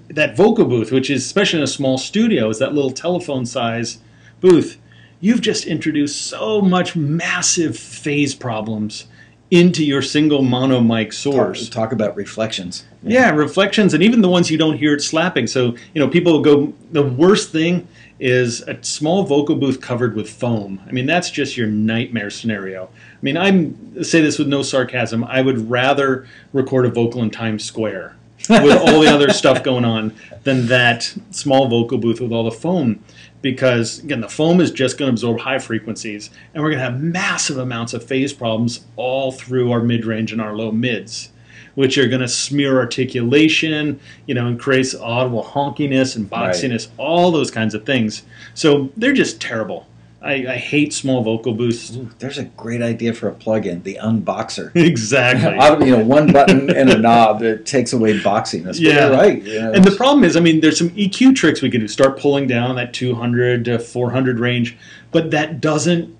that vocal booth, which is, especially in a small studio, is that little telephone size booth. You've just introduced so much massive phase problems into your single mono mic source. Talk about reflections. Yeah, reflections, and even the ones you don't hear it slapping. So, you know, people will go, the worst thing is a small vocal booth covered with foam. I mean, that's just your nightmare scenario. I mean, I say this with no sarcasm. I would rather record a vocal in Times Square with all the other stuff going on than that small vocal booth with all the foam. Because, again, the foam is just going to absorb high frequencies, and we're going to have massive amounts of phase problems all through our mid-range and our low mids, which are going to smear articulation, you know, and create audible honkiness and boxiness, all those kinds of things. So they're just terrible. I hate small vocal booths. Ooh, there's a great idea for a plug-in, the unboxer. Exactly. You know, one button and a knob that takes away boxiness. Yeah, you're right. You know, and the problem is, I mean, there's some EQ tricks we can do. Start pulling down that 200 to 400 range, but that doesn't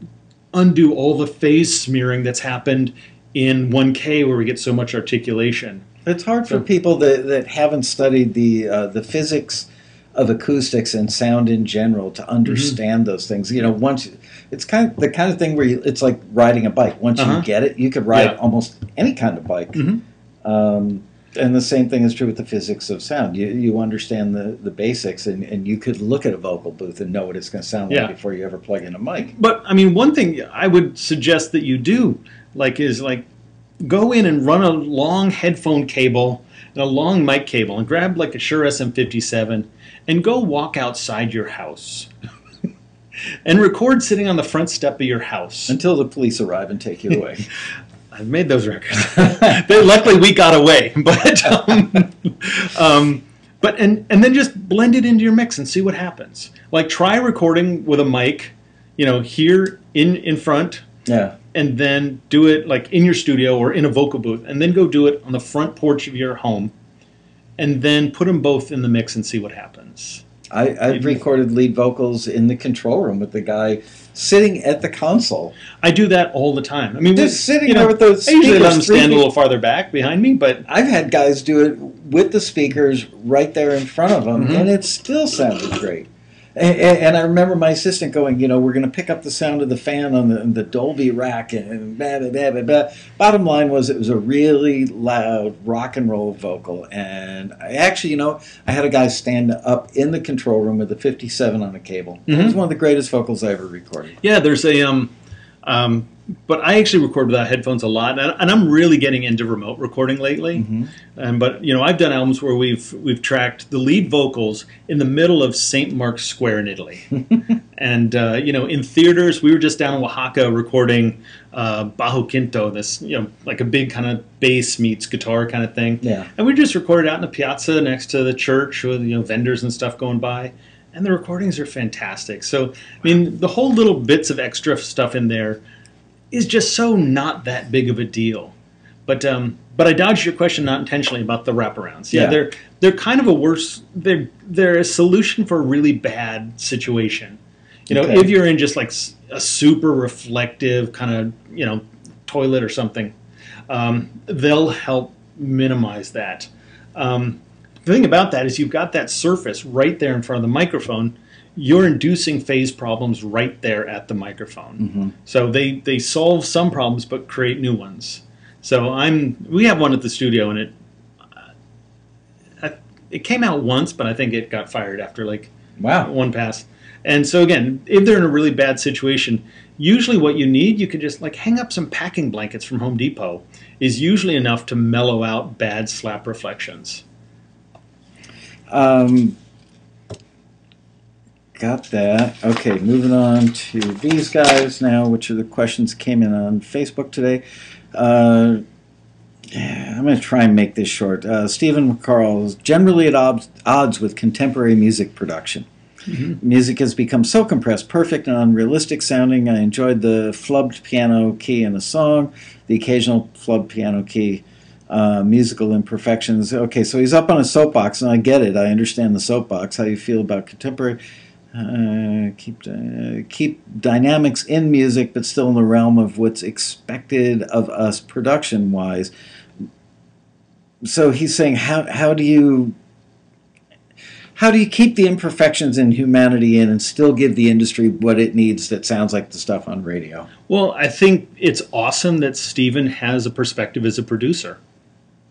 undo all the phase smearing that's happened in 1K where we get so much articulation. It's hard for people that haven't studied the physics of acoustics and sound in general to understand those things. You know, once it's kind of the kind of thing where it's like riding a bike. Once you get it, you could ride almost any kind of bike. And the same thing is true with the physics of sound. You understand the basics, and you could look at a vocal booth and know what it's going to sound like before you ever plug in a mic. But I mean, one thing I would suggest that you do is go in and run a long headphone cable and a long mic cable and grab like a Shure SM57 and go walk outside your house and record sitting on the front step of your house. Until the police arrive and take you away. I've made those records. Luckily, we got away. But and then just blend it into your mix and see what happens. Like, try recording with a mic, you know, here in front. Yeah. And then do it like in your studio or in a vocal booth, and then go do it on the front porch of your home, and then put them both in the mix and see what happens. I've recorded lead vocals in the control room with the guy sitting at the console. I do that all the time. I mean, just sitting there with those I speakers. usually let them stand a little farther back behind me, but I've had guys do it with the speakers right there in front of them, and it still sounded great. And I remember my assistant going, you know, we're going to pick up the sound of the fan on the Dolby rack, and blah, blah, blah, blah, blah. Bottom line was, it was a really loud rock and roll vocal. And I actually, you know, I had a guy stand up in the control room with a 57 on a cable. It was one of the greatest vocals I ever recorded. Yeah, there's a but I actually record without headphones a lot, and I'm really getting into remote recording lately. But you know, I've done albums where we've tracked the lead vocals in the middle of St. Mark's Square in Italy, and you know, in theaters. We were just down in Oaxaca recording Bajo Quinto, this, you know, like a big kind of bass meets guitar kind of thing. Yeah, and we just recorded out in the piazza next to the church with, you know, vendors and stuff going by. And the recordings are fantastic. So, I mean, the whole little bits of extra stuff in there is just so not that big of a deal. But I dodged your question not intentionally about the wraparounds. Yeah, they're kind of a worse. They're a solution for a really bad situation. You know, if you're in just like a super reflective kind of, you know, toilet or something, they'll help minimize that. The thing about that is you've got that surface right there in front of the microphone. You're inducing phase problems right there at the microphone. So they solve some problems but create new ones. So we have one at the studio, and it came out once, but I think it got fired after like one pass. And so again, if they're in a really bad situation, usually what you need, you can just like hang up some packing blankets from Home Depot, is usually enough to mellow out bad slap reflections. Got that. Okay, moving on to these guys now, which are the questions that came in on Facebook today. Yeah, I'm going to try and make this short. Stephen McCarl is generally at odds with contemporary music production. Music has become so compressed, perfect, and unrealistic sounding. I enjoyed the flubbed piano key in a song, the occasional flubbed piano key, musical imperfections. Okay, so he's up on a soapbox, and I get it. I understand the soapbox. How you feel about contemporary? Keep dynamics in music, but still in the realm of what's expected of us production-wise. So he's saying, how do you keep the imperfections and humanity in and still give the industry what it needs that sounds like the stuff on radio? Well, I think it's awesome that Steven has a perspective as a producer.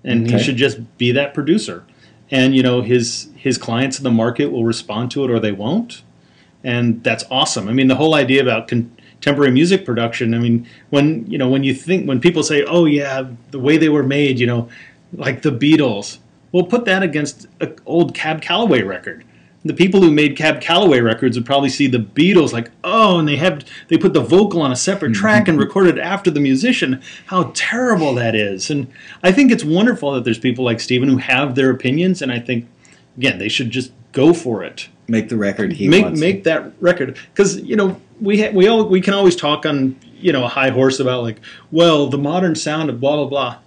And he should just be that producer. And, you know, his clients in the market will respond to it or they won't. And that's awesome. I mean, the whole idea about contemporary music production, I mean, when people say, oh, yeah, the way they were made, you know, like the Beatles, well, put that against an old Cab Calloway record. The people who made Cab Calloway records would probably see the Beatles like, oh, and they put the vocal on a separate track and recorded it after the musician. How terrible that is. And I think it's wonderful that there's people like Steven who have their opinions, and I think, again, they should just go for it. Make the record he wants. Make that record. Because, you know, we can always talk on, you know, a high horse about like, well, the modern sound of blah, blah, blah.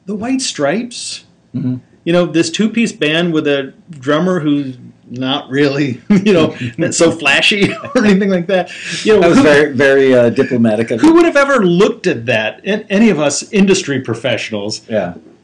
The White Stripes, you know, this two-piece band with a drummer who's not really, you know, so flashy or anything like that. You know, that was very, very diplomatic of who would have ever looked at that? Any of us industry professionals,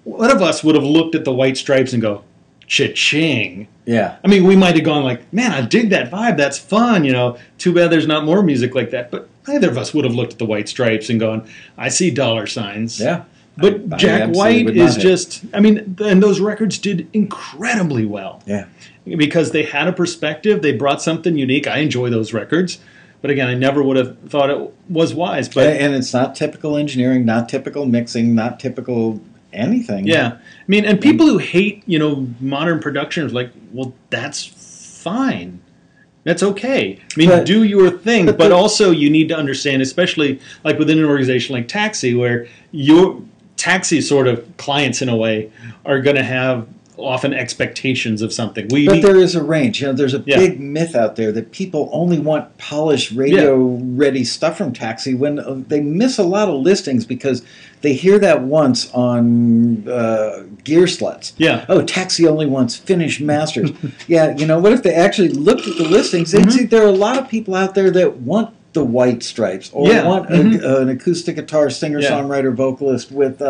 one of us would have looked at the White Stripes and go, cha-ching. Yeah. I mean, we might have gone like, man, I dig that vibe. That's fun. You know, too bad there's not more music like that. But neither of us would have looked at the White Stripes and gone, I see dollar signs. Yeah. But Jack White is just, I mean, and those records did incredibly well. Yeah. Because they had a perspective. They brought something unique. I enjoy those records. But again, I never would have thought it was wise. But and it's not typical engineering, not typical mixing, not typical anything. Yeah. I mean, and people who hate, you know, modern production are like, well, that's fine. That's okay. I mean, do your thing. But also you need to understand, especially like within an organization like Taxi, where your Taxi sort of clients in a way are going to have often expectations of something. But there is a range. You know, there's a big myth out there that people only want polished radio-ready stuff from Taxi when they miss a lot of listings because they hear that once on Gear Sluts. Yeah. Oh, Taxi only wants finished masters. Yeah, you know, what if they actually looked at the listings? They'd see there are a lot of people out there that want the White Stripes or want an acoustic guitar singer-songwriter vocalist with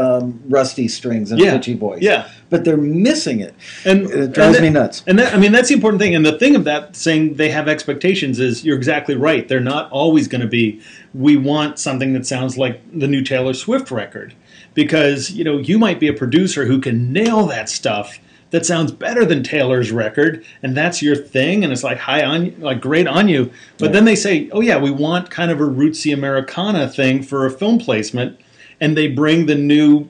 rusty strings and a pitchy voice. Yeah. But they're missing it. And it drives me nuts. And that, I mean, that's the important thing. And the thing of that saying they have expectations is you're exactly right. They're not always going to be, we want something that sounds like the new Taylor Swift record. Because, you know, you might be a producer who can nail that stuff that sounds better than Taylor's record, and that's your thing, and it's like great on you. But then they say, oh yeah, we want kind of a rootsy Americana thing for a film placement, and they bring the new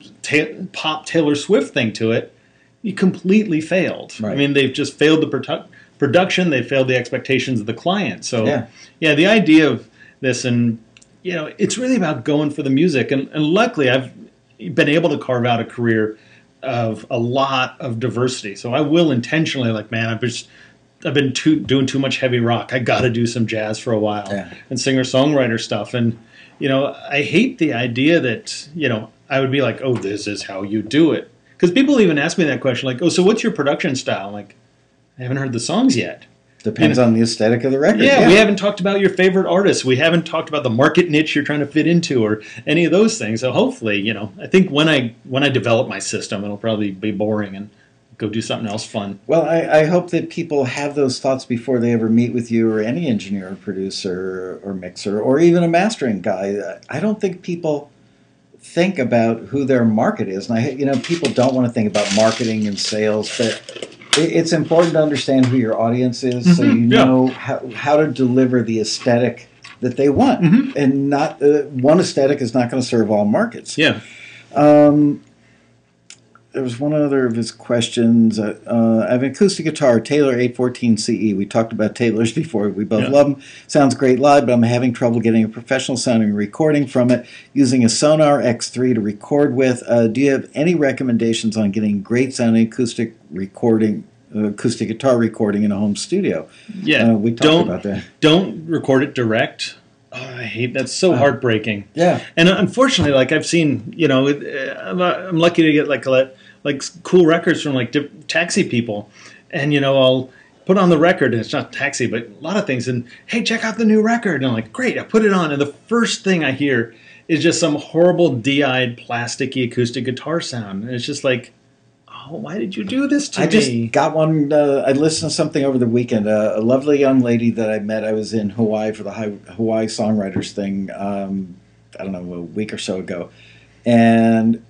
pop Taylor Swift thing to it. You completely failed. Right. I mean, they've just failed the production. They failed the expectations of the client. So yeah, the idea of this, and you know, it's really about going for the music. And luckily, I've been able to carve out a career of a lot of diversity. So I will intentionally, like, man, I've been doing too much heavy rock. I got to do some jazz for a while and singer-songwriter stuff. And, you know, I hate the idea that, you know, I would be like, oh, this is how you do it. Because people even ask me that question, like, oh, so what's your production style? I'm like, I haven't heard the songs yet. Depends on the aesthetic of the record. Yeah, we haven't talked about your favorite artists. We haven't talked about the market niche you're trying to fit into or any of those things. So hopefully, you know, I think when I develop my system, it'll probably be boring and go do something else fun. Well, I hope that people have those thoughts before they ever meet with you or any engineer or producer or mixer or even a mastering guy. I don't think people think about who their market is. And, you know, people don't want to think about marketing and sales, but it's important to understand who your audience is, so you know how to deliver the aesthetic that they want, and not one aesthetic is not going to serve all markets. Yeah. there was one other of his questions. I have an acoustic guitar, Taylor 814 CE. We talked about Taylors before. We both love them. Sounds great live, but I'm having trouble getting a professional sounding recording from it using a Sonar X3 to record with. Do you have any recommendations on getting great sounding acoustic guitar recording in a home studio? Yeah, we talked about that. Don't record it direct. Oh, I hate that's so heartbreaking. Yeah, and unfortunately, like I've seen, I'm lucky to get like cool records from like taxi people, and I'll put on the record, and it's not taxi, but a lot of things, and hey, check out the new record, and I'm like, great, I put it on, and the first thing I hear is just some horrible DI'd plasticky acoustic guitar sound, and it's just like, oh, why did you do this to me? I just got one. I listened to something over the weekend. A lovely young lady that I met. I was in Hawaii for the Hawaii Songwriters thing. I don't know, a week or so ago, and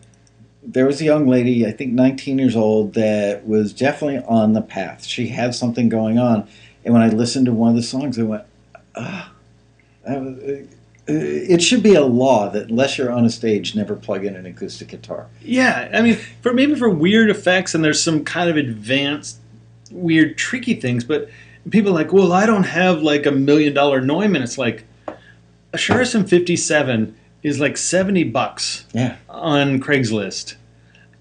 there was a young lady, I think 19 years old, that was definitely on the path. She had something going on, and when I listened to one of the songs, I went, it should be a law that unless you're on a stage, never plug in an acoustic guitar. Yeah, I mean, maybe for weird effects, and there's some kind of advanced, weird, tricky things, but people are like, well, I don't have like $1 million Neumann. It's like, a Shure SM57 is like $70 on Craigslist,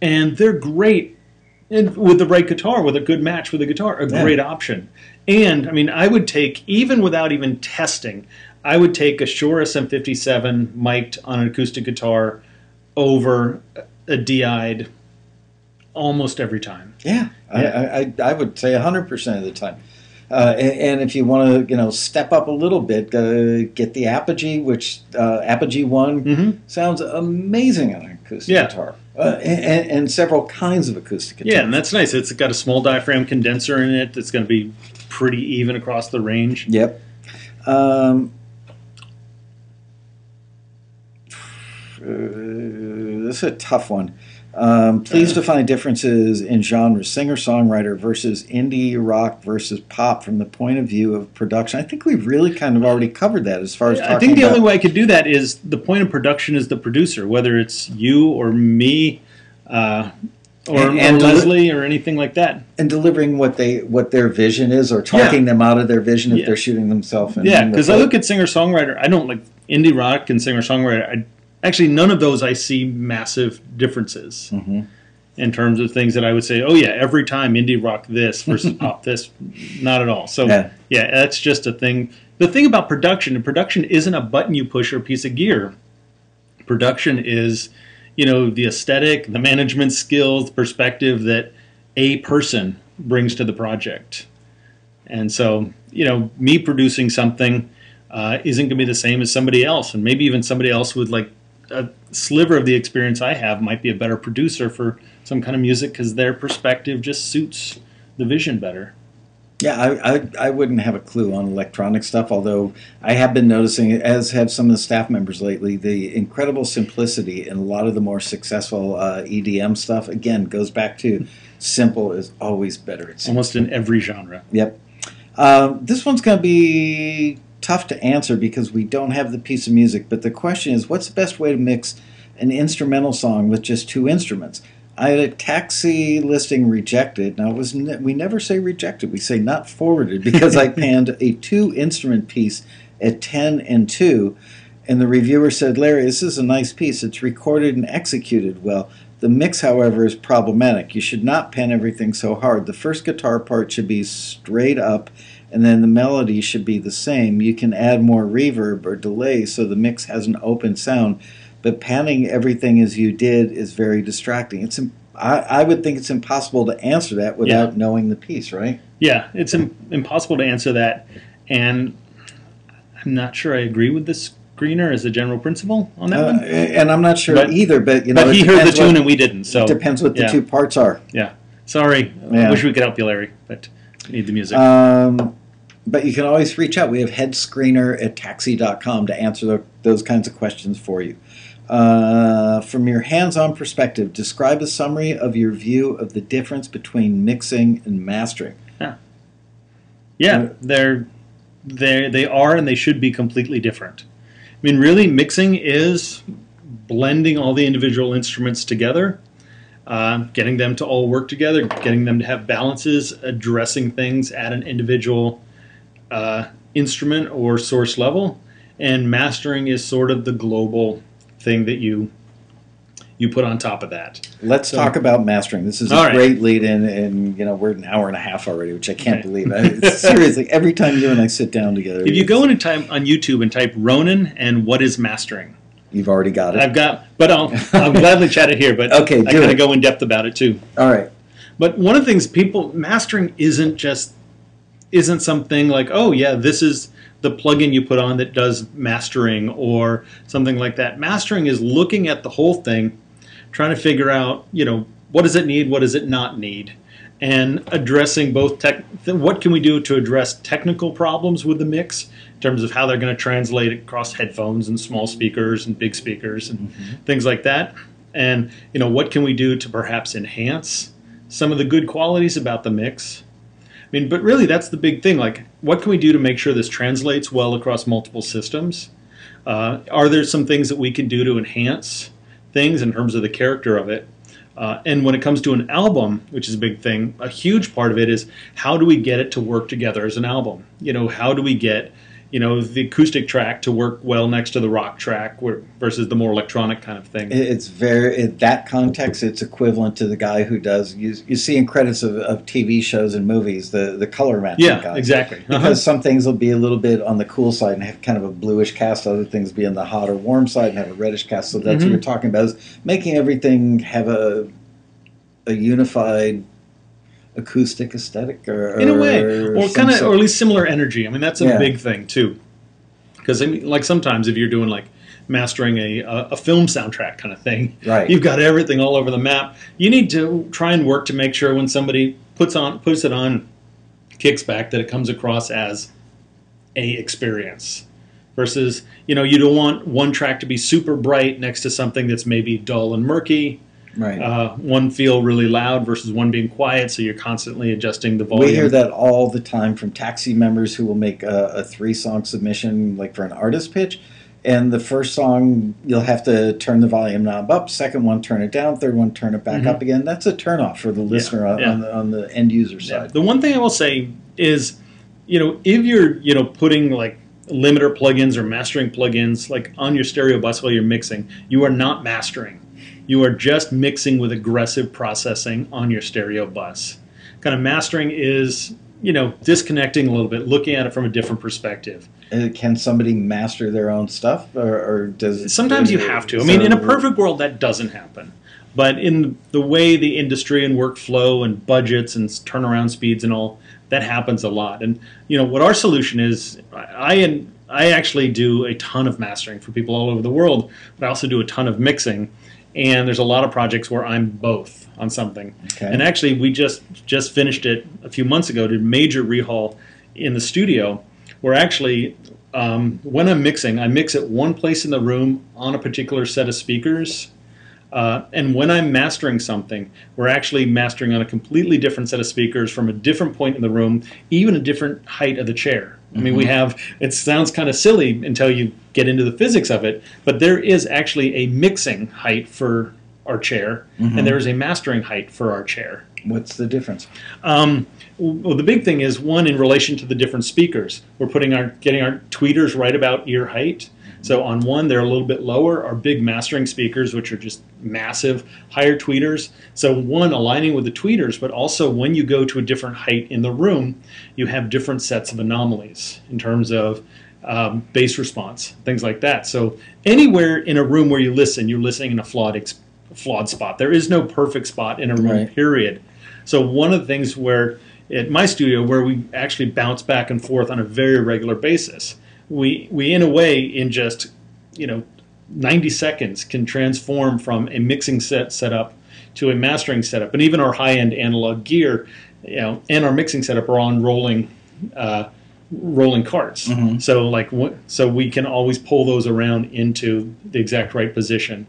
and they're great with the right guitar, with a good match with a guitar, a great option. And I mean, I would take, even without even testing, I would take a Shure SM57 mic'd on an acoustic guitar over a DI'd almost every time. Yeah. I would say 100% of the time. And if you want to, step up a little bit, get the Apogee, which Apogee 1 sounds amazing on an acoustic guitar. And several kinds of acoustic guitars. Yeah, and that's nice. It's got a small diaphragm condenser in it that's going to be pretty even across the range. Yep. This is a tough one. Please define differences in genres, singer-songwriter versus indie rock versus pop from the point of view of production. I think we've really kind of already covered that as far as talking about... I think the only way I could do that is the point of production is the producer, whether it's you or me or Leslie or anything like that. And delivering what their vision is, or talking them out of their vision if they're shooting themselves. Yeah, because I look at singer-songwriter, I don't like indie rock and singer-songwriter. Actually, none of those I see massive differences in terms of things that I would say, oh yeah, every time indie rock this versus pop this. Not at all. So yeah, that's just a thing. The thing about production isn't a button you push or a piece of gear. Production is, the aesthetic, the management skills, perspective that a person brings to the project. And so, me producing something isn't going to be the same as somebody else, and maybe even somebody else with like a sliver of the experience I have might be a better producer for some kind of music because their perspective just suits the vision better. Yeah, I wouldn't have a clue on electronic stuff, although I have been noticing, as have some of the staff members lately, the incredible simplicity in a lot of the more successful EDM stuff. Again, goes back to simple is always better. It's almost in every genre. Yep. This one's going to be tough to answer because we don't have the piece of music, but the question is, what's the best way to mix an instrumental song with just two instruments? I had a taxi listing rejected. Now, we never say rejected. We say not forwarded because I panned a 2-instrument piece at 10 and 2, and the reviewer said, Larry, this is a nice piece. It's recorded and executed well. The mix, however, is problematic. You should not pan everything so hard. The first guitar part should be straight up, and then the melody should be the same. You can add more reverb or delay so the mix has an open sound, but panning everything as you did is very distracting. I would think it's impossible to answer that without knowing the piece, right? Yeah, it's impossible to answer that, and I'm not sure I agree with the screener as a general principle on that one. And I'm not sure either, but but he heard the tune and we didn't, so it depends what the two parts are. Yeah, sorry. I wish we could help you, Larry, but we need the music. But you can always reach out. We have headscreener@taxi.com to answer those kinds of questions for you. From your hands-on perspective, describe a summary of your view of the difference between mixing and mastering. Yeah, they are and they should be completely different. I mean, really, mixing is blending all the individual instruments together. getting them to all work together, getting them to have balances, addressing things at an individual instrument or source level, and mastering is sort of the global thing that you put on top of that. Let's talk about mastering. This is a great lead-in, and we're an hour and a half already, which I can't believe. Seriously, every time you and I sit down together. If you go in and type on YouTube and type Ronan and what is mastering, you've already got it. I've got, but I'll gladly chat it here. But okay, I kind of go in depth about it too. All right. But one of the things mastering isn't something like, oh yeah, this is the plugin you put on that does mastering or something like that. Mastering is looking at the whole thing, trying to figure out, what does it need, what does it not need, and addressing both what can we do to address technical problems with the mix in terms of how they're going to translate across headphones and small speakers and big speakers and things like that. And, what can we do to perhaps enhance some of the good qualities about the mix. But really that's the big thing. Like, what can we do to make sure this translates well across multiple systems? Are there some things that we can do to enhance things in terms of the character of it? And when it comes to an album, which is a big thing, a huge part of it is how do we get it to work together as an album? How do we get the acoustic track to work well next to the rock track versus the more electronic kind of thing? It's in that context, it's equivalent to the guy who does, you see in credits of TV shows and movies, the color matching guy. Yeah, exactly. Because some things will be a little bit on the cool side and have kind of a bluish cast, other things be on the hot or warm side and have a reddish cast. So that's what you're talking about, is making everything have a unified acoustic aesthetic, in a way, or kind of, or at least similar energy. That's a big thing too, because like sometimes if you're doing like mastering a film soundtrack kind of thing, right, you've got everything all over the map. You need to try and work to make sure when somebody puts it on, kicks back, that it comes across as a experience. Versus, you don't want one track to be super bright next to something that's maybe dull and murky. Right. One feel really loud versus one being quiet, so you're constantly adjusting the volume. We hear that all the time from Taxi members who will make a 3-song submission, like for an artist pitch, and the first song you'll have to turn the volume knob up, second one turn it down, third one turn it back up again. That's a turnoff for the listener on the end user side. Yeah. The one thing I will say is, if you're putting like limiter plugins or mastering plugins like on your stereo bus while you're mixing, you are not mastering. You are just mixing with aggressive processing on your stereo bus. Kind of mastering is, disconnecting a little bit, looking at it from a different perspective. Can somebody master their own stuff, or does it? Sometimes you have to. In a perfect world, that doesn't happen. But in the way the industry and workflow and budgets and turnaround speeds and all, that happens a lot. And, what our solution is, I actually do a ton of mastering for people all over the world, but I also do a ton of mixing. And there's a lot of projects where I'm both on something. Okay. And actually, we just finished it a few months ago, did a major rehaul in the studio, where actually, when I'm mixing, I mix at one place in the room on a particular set of speakers. And when I'm mastering something, we're actually mastering on a completely different set of speakers from a different point in the room, even a different height of the chair. We have, it sounds kind of silly until you get into the physics of it, but there is actually a mixing height for our chair, and there is a mastering height for our chair. What's the difference? Well, the big thing is, one, in relation to the different speakers. We're getting our tweeters right about ear height. So on one, they're a little bit lower. Our big mastering speakers, which are just massive, higher tweeters. So one, aligning with the tweeters, but also when you go to a different height in the room, you have different sets of anomalies in terms of bass response, things like that. So anywhere in a room where you listen, you're listening in a flawed spot. There is no perfect spot in a room, period. So one of the things where, at my studio, where we actually bounce back and forth on a very regular basis, we in a way, in just 90 seconds, can transform from a mixing setup to a mastering setup. And even our high-end analog gear, and our mixing setup are on rolling carts. So we can always pull those around into the exact right position.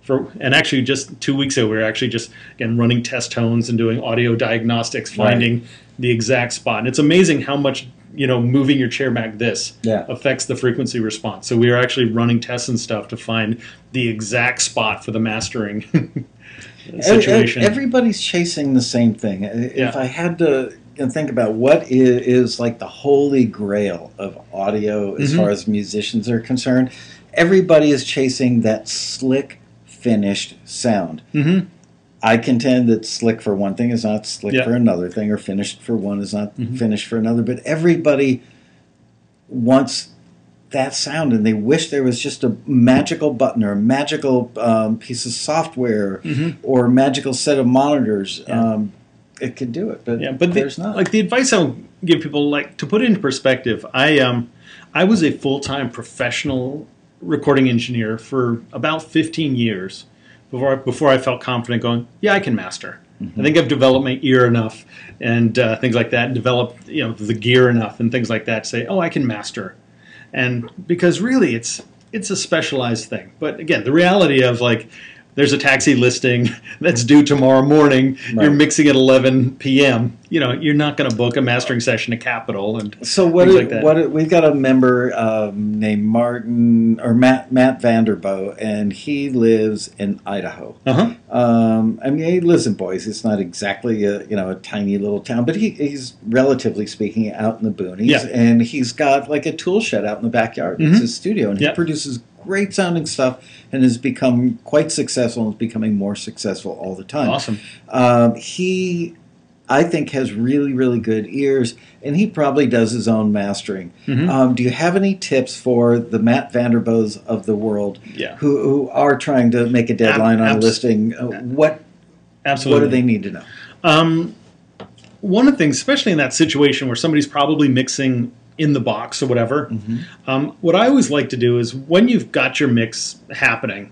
And actually, just 2 weeks ago, we were actually just running test tones and doing audio diagnostics, finding the exact spot. And it's amazing how much moving your chair back affects the frequency response. So we are actually running tests and stuff to find the exact spot for the mastering. situation. Everybody's chasing the same thing. If I had to think about what is like the holy grail of audio as far as musicians are concerned, everybody is chasing that slick, finished sound. I contend that slick for one thing is not slick for another thing, or finished for one is not finished for another. But everybody wants that sound, and they wish there was just a magical button or a magical piece of software or a magical set of monitors. It could do it, but there's not. Like the advice I'll give people, like to put it into perspective, I was a full-time professional recording engineer for about 15 years before I felt confident going, yeah, I can master. I think I've developed my ear enough and things like that, and developed the gear enough and things like that to say, oh, I can master. And because really it's a specialized thing. But again, the reality of like, there's a taxi listing that's due tomorrow morning. Right. You're mixing at 11 p.m. You're not going to book a mastering session at Capitol and so things like that. We've got a member named Matt Vanderbo, and he lives in Idaho. I mean, he lives in Boise. It's not exactly a tiny little town, but he's relatively speaking out in the boonies, and he's got like a tool shed out in the backyard. It's his studio, and he produces great sounding stuff and has become quite successful and is becoming more successful all the time. Awesome. He, I think, has really, really good ears, and he probably does his own mastering. Do you have any tips for the Matt Vanderbos of the world who are trying to make a deadline on a listing? What do they need to know? One of the things, especially in that situation where somebody's probably mixing in the box or whatever, what I always like to do is when you've got your mix happening,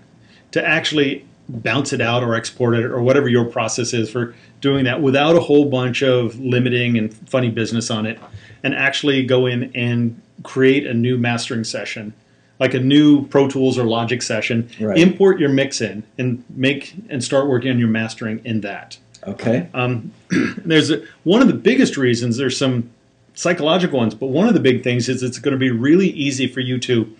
to actually bounce it out or export it or whatever your process is for doing that without a whole bunch of limiting and funny business on it, and actually go in and create a new mastering session, like a new Pro Tools or Logic session, import your mix in and start working on your mastering in that. Okay. There's one of the biggest reasons, there's some psychological ones, but one of the big things is it's going to be really easy for you to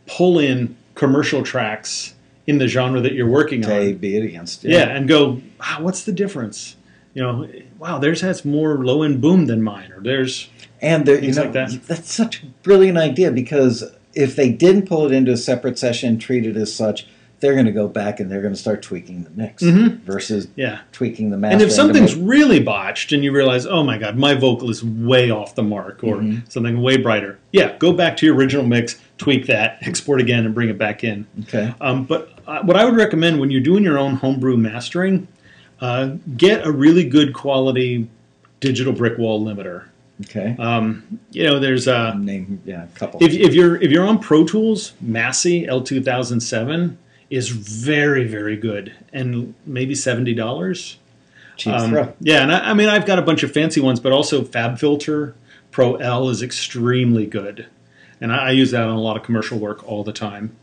pull in commercial tracks in the genre that you're working on. Be it against. And go, wow, what's the difference? Wow, theirs has more low end boom than mine, or there's things like that. That's such a brilliant idea, because if they didn't pull it into a separate session and treat it as such, they're going to go back and they're going to start tweaking the mix versus tweaking the master. And if something's really botched and you realize, oh my God, my vocal is way off the mark, or something way brighter, go back to your original mix, tweak that, export again, and bring it back in. Okay. But what I would recommend when you're doing your own homebrew mastering, get a really good quality digital brick wall limiter. Okay. There's a couple. If you're on Pro Tools, Massey L2007 is very, very good, and maybe $70. Cheap throw. And I mean, I've got a bunch of fancy ones, but also FabFilter Pro L is extremely good, and I use that on a lot of commercial work all the time.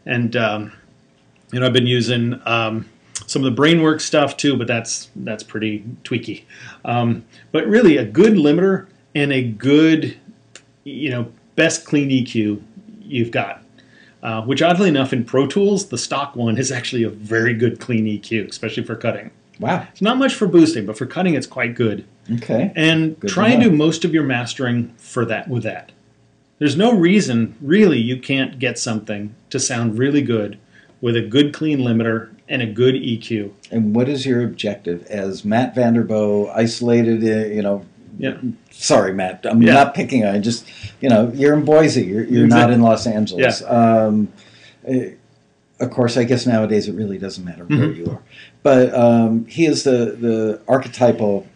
And I've been using some of the Brainworks stuff too, but that's pretty tweaky. But really, a good limiter and a good, best clean EQ you've got. Which, oddly enough, in Pro Tools, the stock one is actually a very good clean EQ, especially for cutting. Wow. It's not much for boosting, but for cutting, it's quite good. Okay. And try and do most of your mastering with that. There's no reason, really, you can't get something to sound really good with a good clean limiter and a good EQ. And what is your objective as Matt Vanderbo, isolated, Sorry, Matt. I'm not picking on. Just you're in Boise. You're not in Los Angeles. Of course, I guess nowadays it really doesn't matter where you are. But he is the archetypal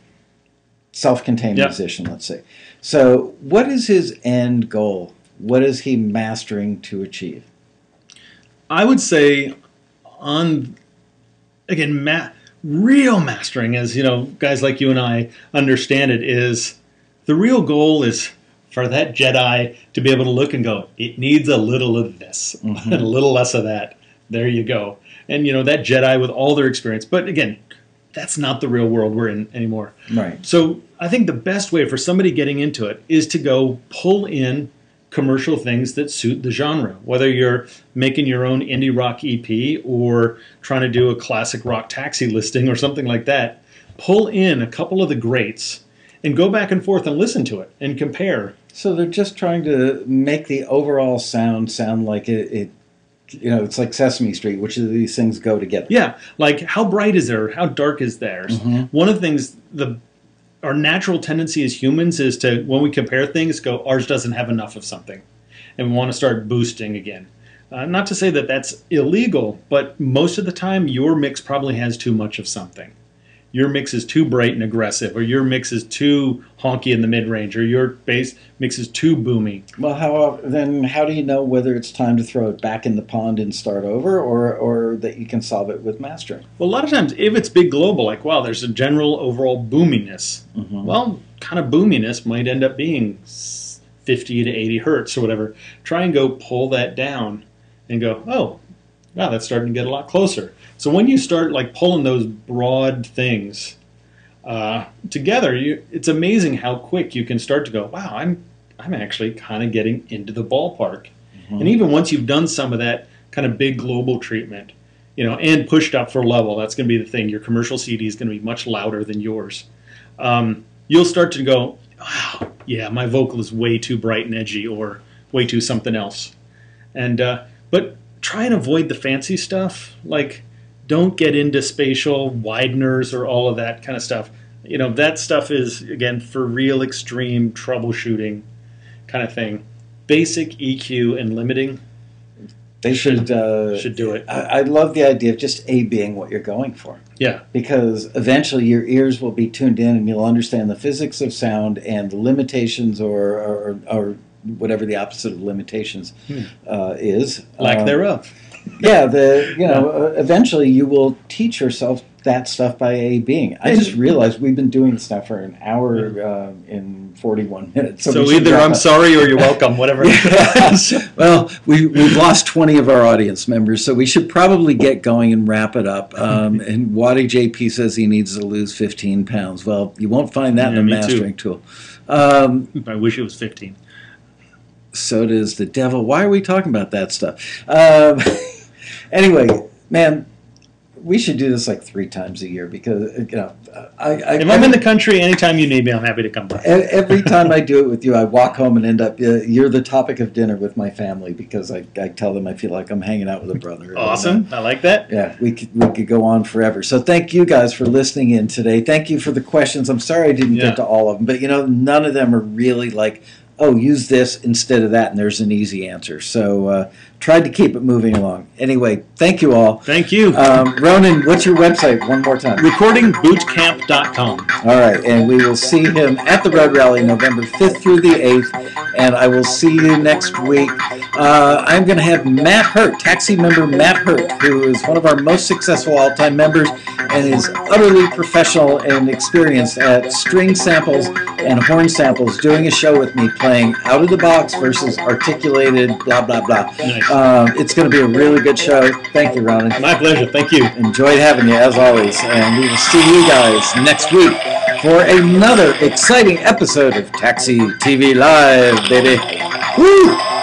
self-contained musician. Let's say. So, what is his end goal? What is he mastering to achieve? I would say, real mastering, as guys like you and I understand it, is the real goal is for that Jedi to be able to look and go, it needs a little of this and a little less of that. There you go. And that Jedi with all their experience. But again, that's not the real world we're in anymore. Right. So I think the best way for somebody getting into it is to go pull in commercial things that suit the genre. Whether you're making your own indie rock EP or trying to do a classic rock taxi listing or something like that, pull in a couple of the greats and go back and forth and listen to it and compare. So they're just trying to make the overall sound like it it's like Sesame Street. Which of these things go together? Yeah, like how bright is there? How dark is theirs? One of the things, our natural tendency as humans is to, when we compare things, go, ours doesn't have enough of something. And we want to start boosting again. Not to say that that's illegal, but most of the time your mix probably has too much of something. Your mix is too bright and aggressive, or your mix is too honky in the mid-range, or your bass mix is too boomy. Well, how do you know whether it's time to throw it back in the pond and start over, or that you can solve it with mastering? Well, a lot of times, if it's big global, like, wow, there's a general overall boominess. Well, kind of boominess might end up being 50 to 80 hertz or whatever. Try and go pull that down and go, oh, wow, that's starting to get a lot closer. So when you start like pulling those broad things together, it's amazing how quick you can start to go, wow, I'm actually kind of getting into the ballpark. And even once you've done some of that kind of big global treatment, and pushed up for level, that's going to be the thing. Your commercial CD is going to be much louder than yours. You'll start to go, wow, yeah, my vocal is way too bright and edgy, or way too something else. And but try and avoid the fancy stuff. Like, don't get into spatial wideners or all of that kind of stuff. That stuff is, again, for real extreme troubleshooting kind of thing. Basic EQ and limiting. They should do it. I love the idea of just A-being what you're going for. Yeah. Because eventually your ears will be tuned in and you'll understand the physics of sound and the limitations or whatever the opposite of limitations is. Lack thereof. Yeah, eventually you will teach yourself that stuff by A-being. I just realized we've been doing this now for an hour in 41 minutes. So either I'm sorry or you're welcome, whatever. Well, we've lost 20 of our audience members, so we should probably get going and wrap it up. And Waddy JP says he needs to lose 15 pounds. Well, you won't find that in a mastering tool. I wish it was 15. So does the devil. Why are we talking about that stuff? Anyway, man, we should do this like 3 times a year because if I'm in the country, anytime you need me, I'm happy to come by. Every time I do it with you, I walk home and end up you're the topic of dinner with my family because I tell them I feel like I'm hanging out with a brother. Awesome, I like that. Yeah, we could go on forever. So thank you guys for listening in today. Thank you for the questions. I'm sorry I didn't get to all of them, but none of them are really like, oh, use this instead of that, and there's an easy answer. So tried to keep it moving along. Anyway, thank you all. Thank you. Ronan, what's your website one more time? Recordingbootcamp.com. All right, and we will see him at the Red Rally November 5th through the 8th, and I will see you next week. I'm going to have Matt Hurt, taxi member Matt Hurt, who is one of our most successful all-time members and is utterly professional and experienced at string samples and horn samples, doing a show with me playing out of the box versus articulated, blah, blah, blah. Nice. It's going to be a really good show. Thank you, Ronan. My pleasure. Thank you. Enjoyed having you, as always. And we will see you guys next week for another exciting episode of Taxi TV Live, baby. Woo!